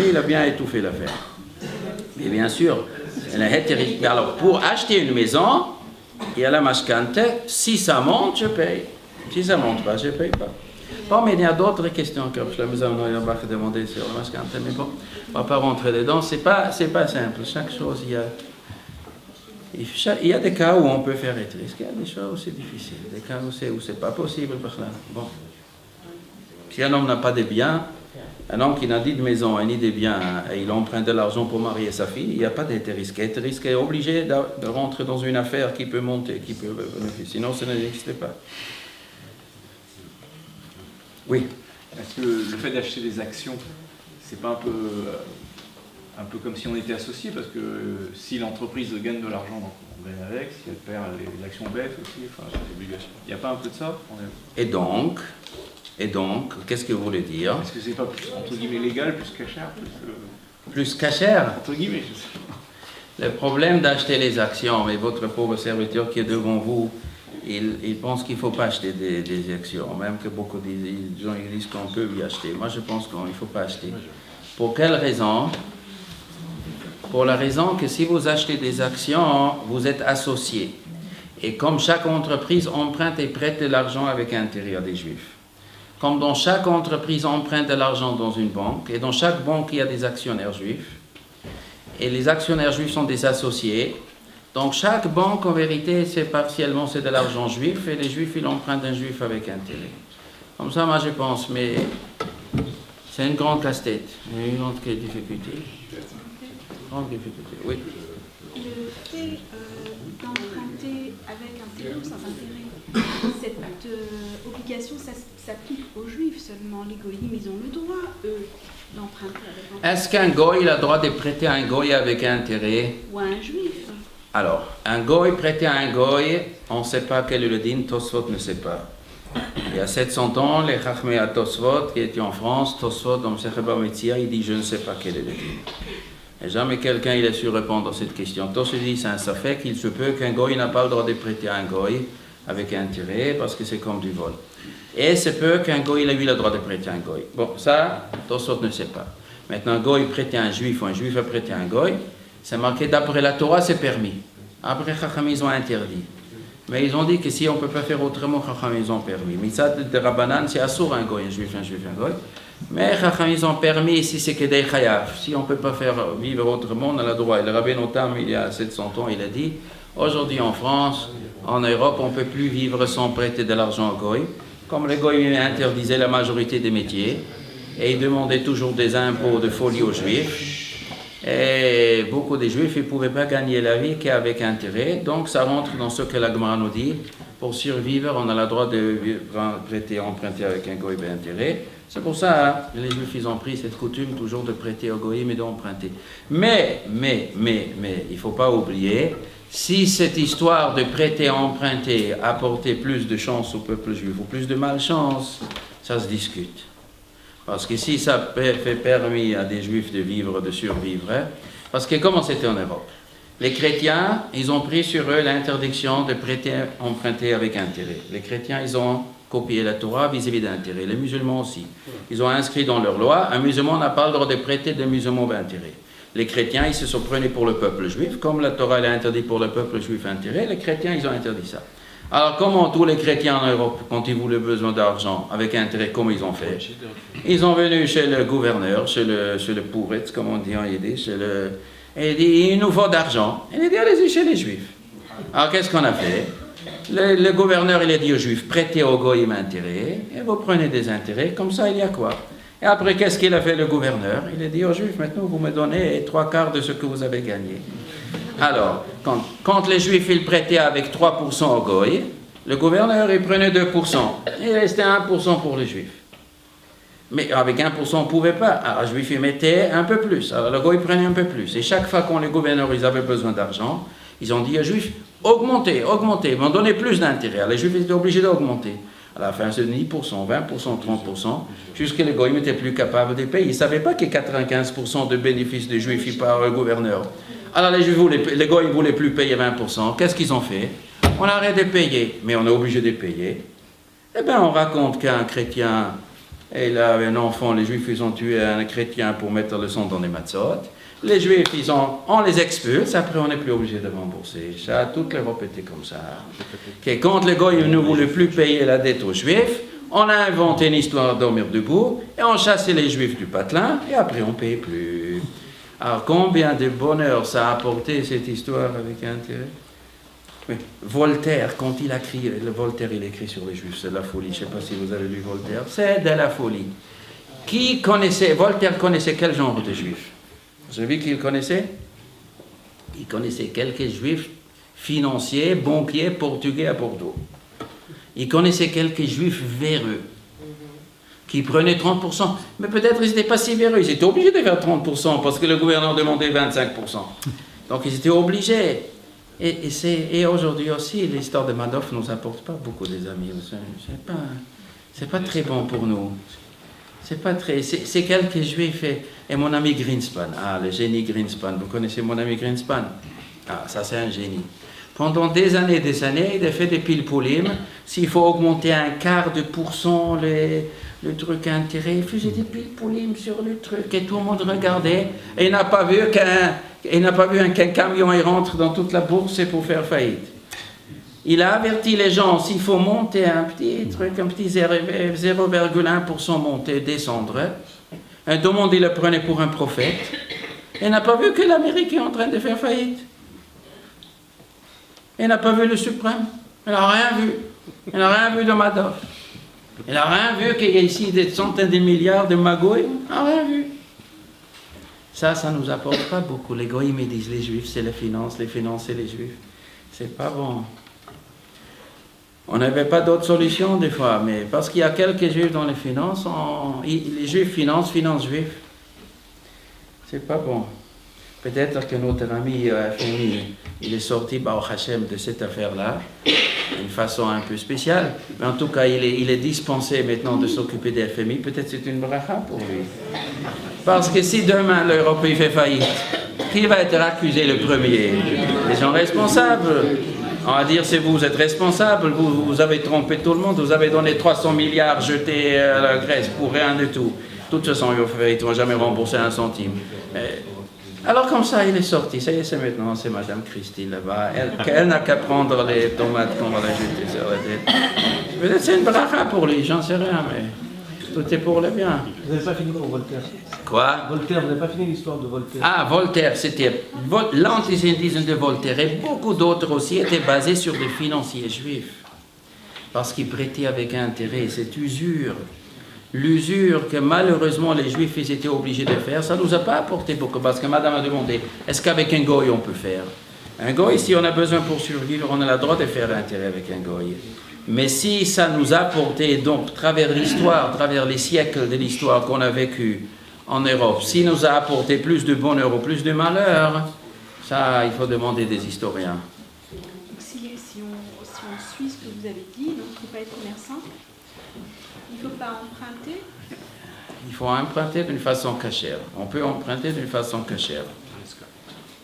Il a bien étouffé l'affaire. Et bien sûr, alors pour acheter une maison, il y a la mashkante, si ça monte, je paye. Si ça ne monte pas, je ne paye pas. Bon, mais il y a d'autres questions que je me suis demandé sur la mashkante, mais bon, on ne va pas rentrer dedans. C'est pas simple. Chaque chose, il y a des cas où on peut faire être risque, il y a des choses où c'est difficile, des cas où c'est pas possible. Bon. Si un homme n'a pas de biens, un homme qui n'a ni de maison ni de biens, et il emprunte de l'argent pour marier sa fille, il n'y a pas d'être risqué. Être risqué est obligé de rentrer dans une affaire qui peut monter, qui peut bénéficier. Sinon, ça n'existe pas. Oui. Est-ce que le fait d'acheter des actions, c'est pas un peu comme si on était associé, parce que si l'entreprise gagne de l'argent, donc on gagne avec, si elle perd, les actions baissent aussi, enfin, il n'y a pas un peu de ça? Et donc, qu'est-ce que vous voulez dire? Est-ce que c'est pas plus, entre guillemets, légal, plus cachère? Plus cachère? Entre guillemets, je sais pas. Le problème d'acheter les actions, mais votre pauvre serviteur qui est devant vous, il pense qu'il ne faut pas acheter des actions, même que beaucoup de gens disent qu'on peut y acheter. Moi, je pense qu'il ne faut pas acheter. Pour quelle raison? Pour la raison que si vous achetez des actions, vous êtes associé. Et comme chaque entreprise emprunte et prête de l'argent avec intérêt à des juifs. Comme dans chaque entreprise emprunte de l'argent dans une banque, et dans chaque banque il y a des actionnaires juifs, et les actionnaires juifs sont des associés, donc chaque banque en vérité c'est partiellement de l'argent juif, et les juifs ils empruntent un juif avec intérêt. Comme ça moi je pense, mais c'est une grande casse-tête, une grande difficulté. Grande difficulté, oui. Le fait d'emprunter avec intérêt ou sans intérêt, cette obligation s'applique aux juifs seulement. Les goïms, ils ont le droit, eux, d'emprunter avec intérêt. Est-ce qu'un goy a le droit de prêter à un goy avec intérêt? Ou à un juif? Alors, un goy prêté à un goy, on ne sait pas quel est le din, Tosfot ne sait pas. Il y a 700 ans, les Chachmei à Tosfot, qui étaient en France, Tosfot, dans le Secheba Metzia, il dit je ne sais pas quel est le din. Et jamais quelqu'un il a su répondre à cette question. Tosfot dit c'est un safek, il se peut qu'un goy n'a pas le droit de prêter à un goy avec intérêt, parce que c'est comme du vol. Et c'est peu qu'un goy il a eu le droit de prêter à un goy. Bon, ça, Tosfot ne sait pas. Maintenant, un goy prêté à un juif ou un juif a prêté à un goy, c'est marqué d'après la Torah, c'est permis. Après Chacham, ils ont interdit. Mais ils ont dit que si on ne peut pas faire autrement, Chacham, ils ont permis. Mitzad de Rabbanan, c'est assour un goy, un juif, un goy. Mais Chacham, ils ont permis si c'est que des chayav. Si on ne peut pas faire vivre autrement, on a le droit. Et le Rabbi Notam, il y a 700 ans, il a dit, aujourd'hui en France, en Europe, on ne peut plus vivre sans prêter de l'argent au goy. Comme le goy interdisait la majorité des métiers, et il demandait toujours des impôts de folie aux juifs. Et beaucoup de juifs ne pouvaient pas gagner la vie qu'avec intérêt. Donc ça rentre dans ce que la Gemara nous dit. Pour survivre, on a le droit de prêter, emprunter avec un goïm d'intérêt. C'est pour ça que les juifs ils ont pris cette coutume toujours de prêter au goïm et d'emprunter. Mais, il ne faut pas oublier, si cette histoire de prêter, emprunter apportait plus de chance au peuple juif ou plus de malchance, ça se discute. Parce que si ça fait permis à des juifs de vivre, de survivre, parce que comment c'était en Europe? Les chrétiens, ils ont pris sur eux l'interdiction de prêter, emprunter avec intérêt. Les chrétiens, ils ont copié la Torah vis-à-vis d'intérêt. Les musulmans aussi. Ils ont inscrit dans leur loi, un musulman n'a pas le droit de prêter de musulmans d'intérêt. Les chrétiens, ils se prenaient pour le peuple juif. Comme la Torah elle a interdit pour le peuple juif intérêt, les chrétiens, ils ont interdit ça. Alors, comment tous les chrétiens en Europe, quand ils voulaient besoin d'argent avec intérêt, comment ils ont fait? Ils sont venus chez le gouverneur, chez le pouretz, comme on dit en yiddish, et il dit, il nous faut d'argent. Il a dit, allez-y chez les juifs. Alors, qu'est-ce qu'on a fait? Le gouverneur, il a dit aux juifs, prêtez au goïm intérêt, et vous prenez des intérêts, comme ça, il y a quoi? Et après, qu'est-ce qu'il a fait le gouverneur? Il a dit aux juifs, maintenant, vous me donnez 3/4 de ce que vous avez gagné. Alors, quand les Juifs ils prêtaient avec 3% au goy, le gouverneur il prenait 2%. Il restait 1% pour les Juifs. Mais avec 1%, on ne pouvait pas. Alors, les Juifs ils mettaient un peu plus. Alors, le goy prenait un peu plus. Et chaque fois quand les gouverneurs ils avaient besoin d'argent, ils ont dit aux Juifs, augmentez, m'en donnez plus d'intérêt. Alors, les Juifs étaient obligés d'augmenter. À la fin, c'est 10%, 20%, 30%, jusqu'à les goyim n'étaient plus capables de payer. Ils ne savaient pas que 95% de bénéfices des Juifs y par le gouverneur. Alors les goyim ne voulaient plus payer 20%. Qu'est-ce qu'ils ont fait? On arrête de payer, mais on est obligé de payer. Eh bien, on raconte qu'un chrétien, il a un enfant, les Juifs, ils ont tué un chrétien pour mettre le sang dans les matzot. Les Juifs, on les expulse, après on n'est plus obligé de rembourser. Ça, toute l'Europe était comme ça. Que quand les goyim ne voulaient plus payer la dette aux Juifs, on a inventé une histoire de dormir debout, et on chassait les Juifs du patelin, et après on ne payait plus. Alors, combien de bonheur ça a apporté, cette histoire, avec intérêt? Oui. Voltaire, quand il a écrit, Voltaire, il écrit sur les Juifs, c'est de la folie. Je ne sais pas si vous avez lu Voltaire. C'est de la folie. Voltaire connaissait quel genre de Juifs? Vous avez vu qu'il connaissait? Il connaissait quelques Juifs financiers, banquiers, portugais à Bordeaux. Il connaissait quelques Juifs véreux, qui prenaient 30%. Mais peut-être ils n'étaient pas si véreux, ils étaient obligés de faire 30% parce que le gouverneur demandait 25%. Donc ils étaient obligés. Et aujourd'hui aussi, l'histoire de Madoff ne nous apporte pas beaucoup, des amis. C'est pas très bon pour nous. C'est quelques juifs. Et mon ami Greenspan, le génie Greenspan, vous connaissez mon ami Greenspan? Ça c'est un génie. Pendant des années, il a fait des pilpoulim. S'il faut augmenter 0,25% le truc intérêt, il faisait des pilpoulim sur le truc et tout le monde regardait. Et il n'a pas vu qu'un camion il rentre dans toute la bourse et pour faire faillite. Il a averti les gens, s'il faut monter un petit truc, un petit 0,1% monter, descendre. Tout le monde il le prenait pour un prophète. Il n'a pas vu que l'Amérique est en train de faire faillite. Il n'a pas vu le suprême. Il n'a rien vu. Il n'a rien vu de Madoff. Il n'a rien vu qu'il y a ici des centaines de milliards de magouilles. Il n'a rien vu. Ça ne nous apporte pas beaucoup. Les goïms ils disent les juifs c'est les finances c'est les juifs. C'est pas bon. On n'avait pas d'autre solution des fois, mais parce qu'il y a quelques juifs dans les finances, les juifs financent juifs. C'est pas bon. Peut-être que notre ami FMI, il est sorti Baruch Hashem de cette affaire-là, d'une façon un peu spéciale, mais en tout cas, il est dispensé maintenant de s'occuper des FMI. Peut-être c'est une bracha pour lui. Parce que si demain l'Europe fait faillite, qui va être accusé le premier? Les gens responsables. On va dire, c'est vous êtes responsable, vous avez trompé tout le monde, vous avez donné 300 milliards jetés à la Grèce pour rien du tout. De toute façon, ils ne vont jamais rembourser un centime. Alors comme ça, il est sorti. Ça y est, c'est maintenant, c'est Madame Christine là-bas. Elle n'a qu'à prendre les tomates qu'on va l'ajouter sur la tête. Peut-être c'est une bracha pour lui, j'en sais rien, mais tout est pour le bien. Vous n'avez pas fini pour Voltaire. Quoi? Voltaire, vous n'avez pas fini l'histoire de Voltaire. Ah, Voltaire, c'était... L'antisémitisme de Voltaire et beaucoup d'autres aussi étaient basés sur des financiers juifs. Parce qu'ils prêtaient avec intérêt, cette usure. L'usure que malheureusement les juifs ils étaient obligés de faire, ça ne nous a pas apporté beaucoup. Parce que madame a demandé, est-ce qu'avec un goy on peut faire? Un goy, si on a besoin pour survivre, on a le droit de faire intérêt avec un goy. Mais si ça nous a apporté, donc, à travers l'histoire, à travers les siècles de l'histoire qu'on a vécu en Europe, si nous a apporté plus de bonheur ou plus de malheur, ça, il faut demander des historiens. Donc, si on suit ce que vous avez dit, donc il ne faut pas être commerçant, il ne faut pas emprunter. Il faut emprunter d'une façon cachère. On peut emprunter d'une façon cachère.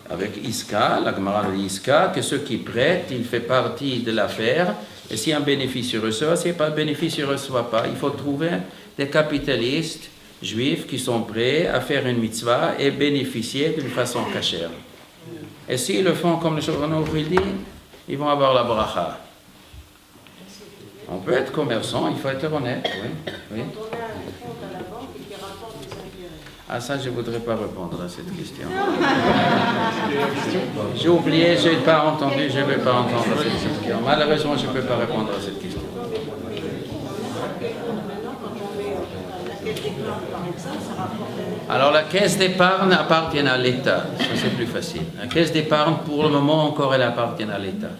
Avec Iska, la Gemara dit Iska, que ceux qui prêtent, il fait partie de l'affaire. Et si un bénéfice il reçoit, si pas un bénéfice il ne reçoit pas. Il faut trouver des capitalistes juifs qui sont prêts à faire une mitzvah et bénéficier d'une façon cachère. Et s'ils le font comme le Shulchan dit, ils vont avoir la bracha. On peut être commerçant, il faut être honnête. Oui. Oui. Ah ça, je ne voudrais pas répondre à cette question. J'ai oublié, je n'ai pas entendu, je ne vais pas entendre cette question. Malheureusement, je ne peux pas répondre à cette question. Alors la caisse d'épargne appartient à l'État, ça c'est plus facile. La caisse d'épargne, pour le moment encore, elle appartient à l'État.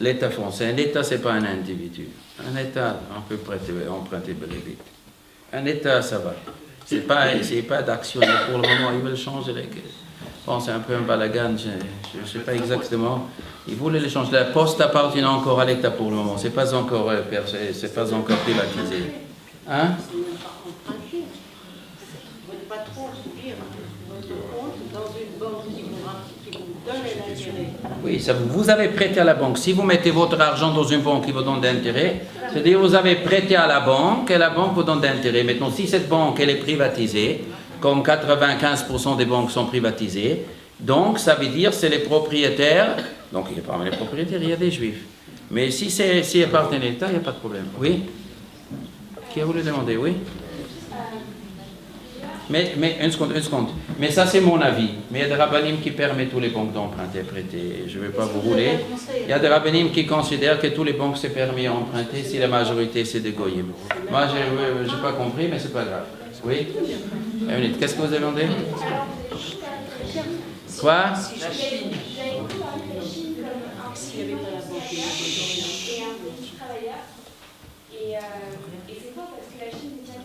L'État français, un État, ce n'est pas un individu. Un État, on peut emprunter bel et vite. Un État, ça va. C'est pas d'actionnaire pour le moment, ils veulent changer les caisses. Bon, c'est un peu un balagan, je ne sais pas exactement. Ils voulaient les changer. La poste appartient encore à l'État pour le moment, c'est pas encore c'est pas encore privatisé. Hein? Oui, ça, vous avez prêté à la banque. Si vous mettez votre argent dans une banque qui vous donne d'intérêt, c'est-à-dire vous avez prêté à la banque et la banque vous donne d'intérêt. Maintenant, si cette banque elle est privatisée, comme 95% des banques sont privatisées, donc ça veut dire c'est les propriétaires. Donc parmi les propriétaires, il y a des juifs. Mais si elle appartient à l'État, il n'y a pas de problème. Oui? Qui a voulu demander? Oui? Mais une seconde. Mais ça, c'est mon avis. Mais il y a des rabbinim qui permettent tous les banques d'emprunter, prêter. Je ne vais pas vous rouler. Il y a des rabbinim qui considèrent que tous les banques c'est permis d'emprunter si la majorité c'est des goyim. Moi, je n'ai pas compris, mais c'est pas grave. Oui? Une minute. Qu'est-ce que vous avez demandé? Quoi? Et c'est quoi? Parce que la Chine détient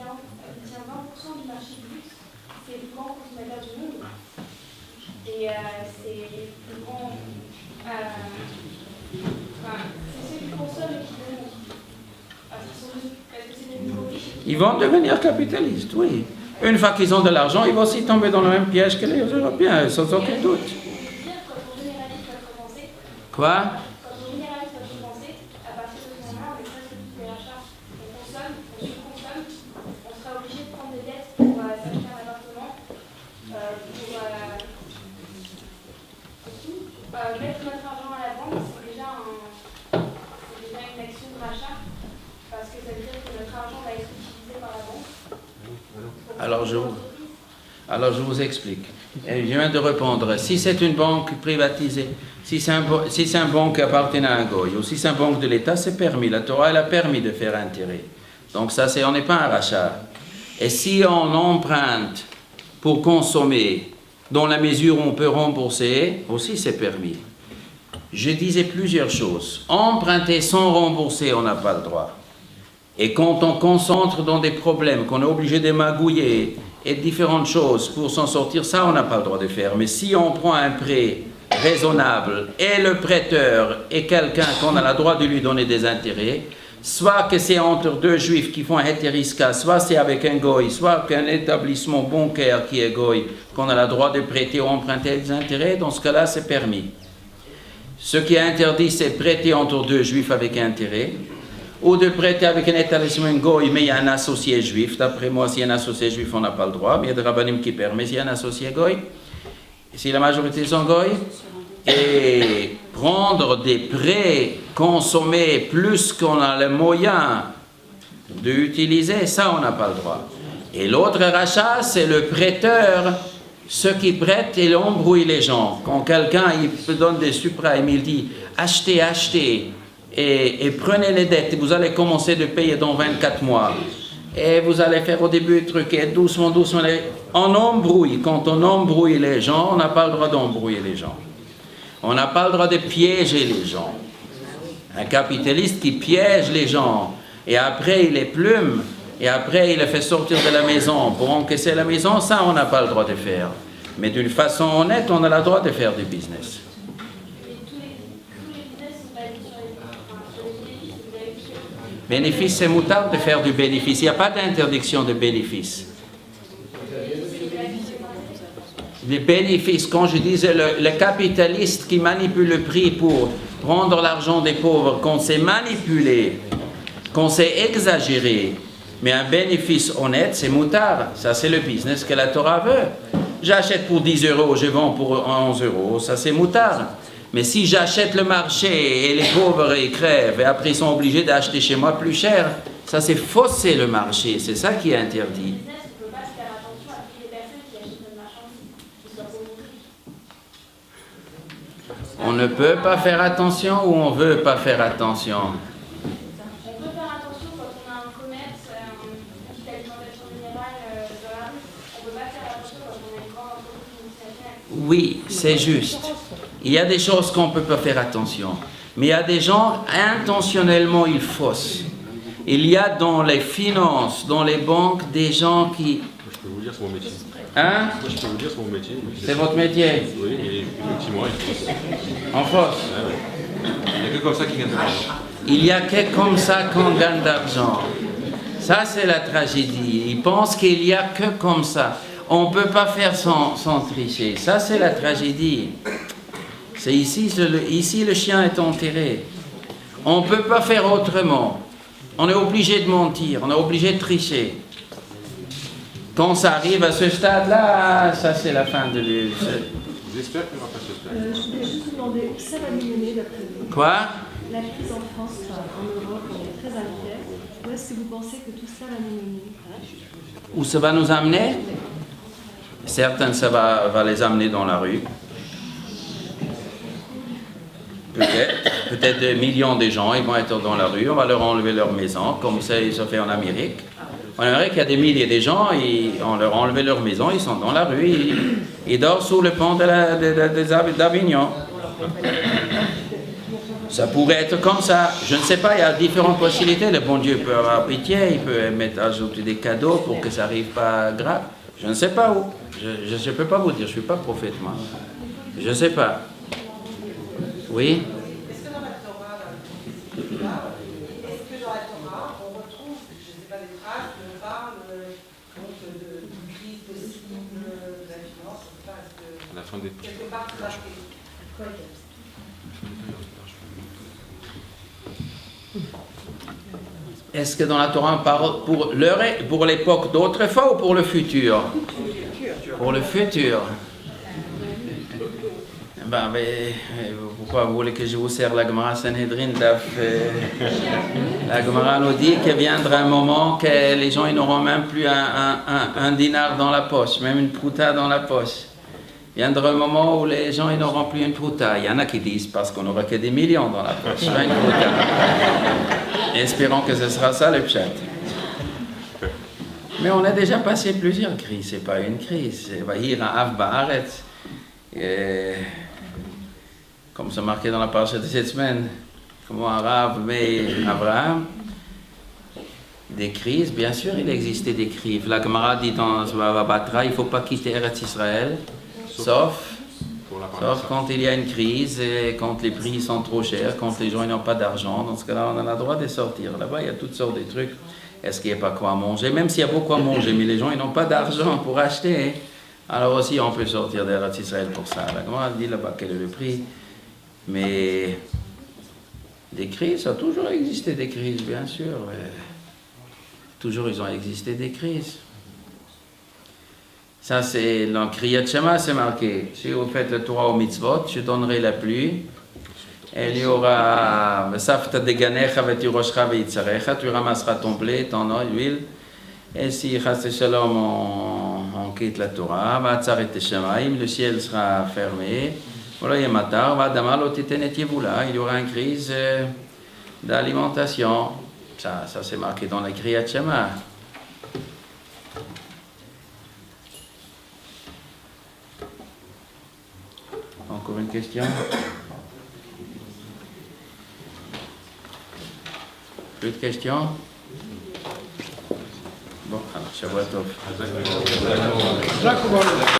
20% du marché du luxe. C'est le plus grand consommateur du monde. Et c'est le plus grand. C'est ceux qui consomment et qui donnent. Est-ce que c'est des nouveaux riches? Ils vont devenir capitalistes, oui. Une fois qu'ils ont de l'argent, ils vont aussi tomber dans le même piège que les Européens, sans aucun doute. Quoi? Mettre notre argent à la banque, c'est déjà une action de rachat, parce que ça veut dire que notre argent va être utilisé par la banque. Alors je vous explique. Et je viens de répondre. Si c'est une banque privatisée, si c'est un banque qui appartient à un goy, ou si c'est un banque de l'État, c'est permis. La Torah, elle a permis de faire intérêt. Donc ça, on n'est pas un rachat. Et si on emprunte pour consommer, dans la mesure où on peut rembourser, aussi c'est permis. Je disais plusieurs choses. Emprunter sans rembourser, on n'a pas le droit. Et quand on concentre dans des problèmes, qu'on est obligé de magouiller et différentes choses pour s'en sortir, ça on n'a pas le droit de faire. Mais si on prend un prêt raisonnable et le prêteur est quelqu'un qu'on a le droit de lui donner des intérêts, soit que c'est entre deux juifs qui font un hétériska, soit c'est avec un goy, soit qu'un établissement bancaire qui est goy, qu'on a le droit de prêter ou emprunter des intérêts, dans ce cas-là, c'est permis. Ce qui est interdit, c'est prêter entre deux juifs avec intérêt, ou de prêter avec un établissement goy, mais il y a un associé juif. D'après moi, s'il y a un associé juif, on n'a pas le droit, mais il y a des rabbinim qui permettent s'il y a un associé goy. si la majorité sont goy, et prendre des prêts, consommer plus qu'on a les moyens d'utiliser, ça on n'a pas le droit. Et l'autre rachat, c'est le prêteur, ceux qui prêtent et embrouillent les gens. Quand quelqu'un il donne des subprimes, il dit achetez, achetez et prenez les dettes, vous allez commencer de payer dans 24 mois. Et vous allez faire au début le truc, et doucement, doucement, on embrouille. Quand on embrouille les gens, on n'a pas le droit d'embrouiller les gens. On n'a pas le droit de piéger les gens. Un capitaliste qui piège les gens, et après il les plume, et après il les fait sortir de la maison pour encaisser la maison, ça on n'a pas le droit de faire. Mais d'une façon honnête, on a le droit de faire du business. Bénéfice, c'est moutard de faire du bénéfice. Il n'y a pas d'interdiction de bénéfice. Les bénéfices, quand je disais le capitaliste qui manipule le prix pour prendre l'argent des pauvres, qu'on sait manipuler, qu'on sait exagérer, mais un bénéfice honnête, c'est moutard. Ça, c'est le business que la Torah veut. J'achète pour 10 euros, je vends pour 11 euros, ça c'est moutard. Mais si j'achète le marché et les pauvres ils crèvent et après ils sont obligés d'acheter chez moi plus cher, ça c'est fausser le marché, c'est ça qui est interdit. On ne peut pas faire attention ou on ne veut pas faire attention? On peut faire attention quand on a un commerce, une petite alimentation générale dans la rue. On ne peut pas faire attention quand on a une grande entreprise multinationale. Oui, c'est juste. Il y a des choses qu'on ne peut pas faire attention. Mais il y a des gens, intentionnellement, ils faussent. Il y a dans les finances, dans les banques, des gens qui... Je peux vous dire, c'est mon métier. Hein? Moi, je peux vous dire, c'est mon métier. C'est votre métier? Oui, et effectivement, il fausse. En fausse? Il n'y a que comme ça qui gagne de l'argent. Il n'y a que comme ça qu'on gagne d'argent. Ça, c'est la tragédie. Ils pensent qu'il n'y a que comme ça. On ne peut pas faire sans tricher. Ça, c'est la tragédie. C'est ici le chien est enterré. On ne peut pas faire autrement. On est obligé de mentir, on est obligé de tricher. Quand ça arrive à ce stade-là, ça c'est la fin de l'île. J'espère qu'on va pas ce stade. Je voulais juste vous demander où ça va nous mener d'après vous? Quoi? La crise en France, en Europe, on est très inquiet. Où est-ce que vous pensez que tout ça va nous mener? Où ça va nous amener? Certains, ça va les amener dans la rue. Peut-être des millions de gens, ils vont être dans la rue, on va leur enlever leur maison, comme ça ils ont fait en Amérique. En Amérique, il y a des milliers de gens, on leur a enlevé leur maison, ils sont dans la rue, ils dorment sous le pont d'Avignon. Ça pourrait être comme ça, je ne sais pas, il y a différentes possibilités. Le bon Dieu peut avoir pitié, il peut ajouter des cadeaux pour que ça n'arrive pas grave. Je ne sais pas où, je ne peux pas vous dire, je ne suis pas prophète moi. Je ne sais pas. Oui. Est-ce que dans la Torah, on retrouve, je ne sais pas, des phrases où on parle d'une crise possible, de la finance, je ne sais pas, est-ce que La fin des... quelque part c'est marqué? Est-ce que dans la Torah on parle pour l'époque d'autrefois ou pour le futur? Pour le futur. Ben, pourquoi vous voulez que je vous sers la Gemara Sanhedrin? La Gemara nous dit qu'il viendra un moment que les gens ils n'auront même plus un dinar dans la poche, même une prouta dans la poche. Il viendra un moment où les gens ils n'auront plus une prouta. Il y en a qui disent parce qu'on n'aura que des millions dans la poche, pas une prouta. Espérons que ce sera ça le pshat. Mais on a déjà passé plusieurs crises, c'est pas une crise. C'est Vahira Av Ba'aretz. Comme c'est marqué dans la parasha de cette semaine, comment Arabe mais Abraham, des crises, bien sûr il existait des crises. La Gemara dit dans Batra, il ne faut pas quitter Eretz Israël, sauf quand il y a une crise, et quand les prix sont trop chers, quand les gens n'ont pas d'argent. Dans ce cas-là, on a le droit de sortir. Là-bas, il y a toutes sortes de trucs. Est-ce qu'il n'y a pas quoi manger? Même s'il y a beaucoup à manger, mais les gens n'ont pas d'argent pour acheter. Alors aussi, on peut sortir d'Eretz Israël pour ça. La Gemara dit là-bas quel est le prix. Mais des crises, ça a toujours existé des crises, bien sûr. Toujours, ils ont existé des crises. Ça, c'est dans Kriyat Shema, c'est marqué. Si vous faites le Torah au mitzvot, je donnerai la pluie. Et il y aura Vesafta deganecha vetiroshcha veitzarecha, tu ramasseras ton blé, ton huile. Et si Chas Shalom, on quitte la Torah, Vatzaret Shemaim, le ciel sera fermé. Voilà, Yamatar, Vadama lotitenet yevula, il y aura une crise d'alimentation. Ça c'est marqué dans la Kriyat Shema. Encore une question? Plus de questions? Bon, alors, Shabbat Tov.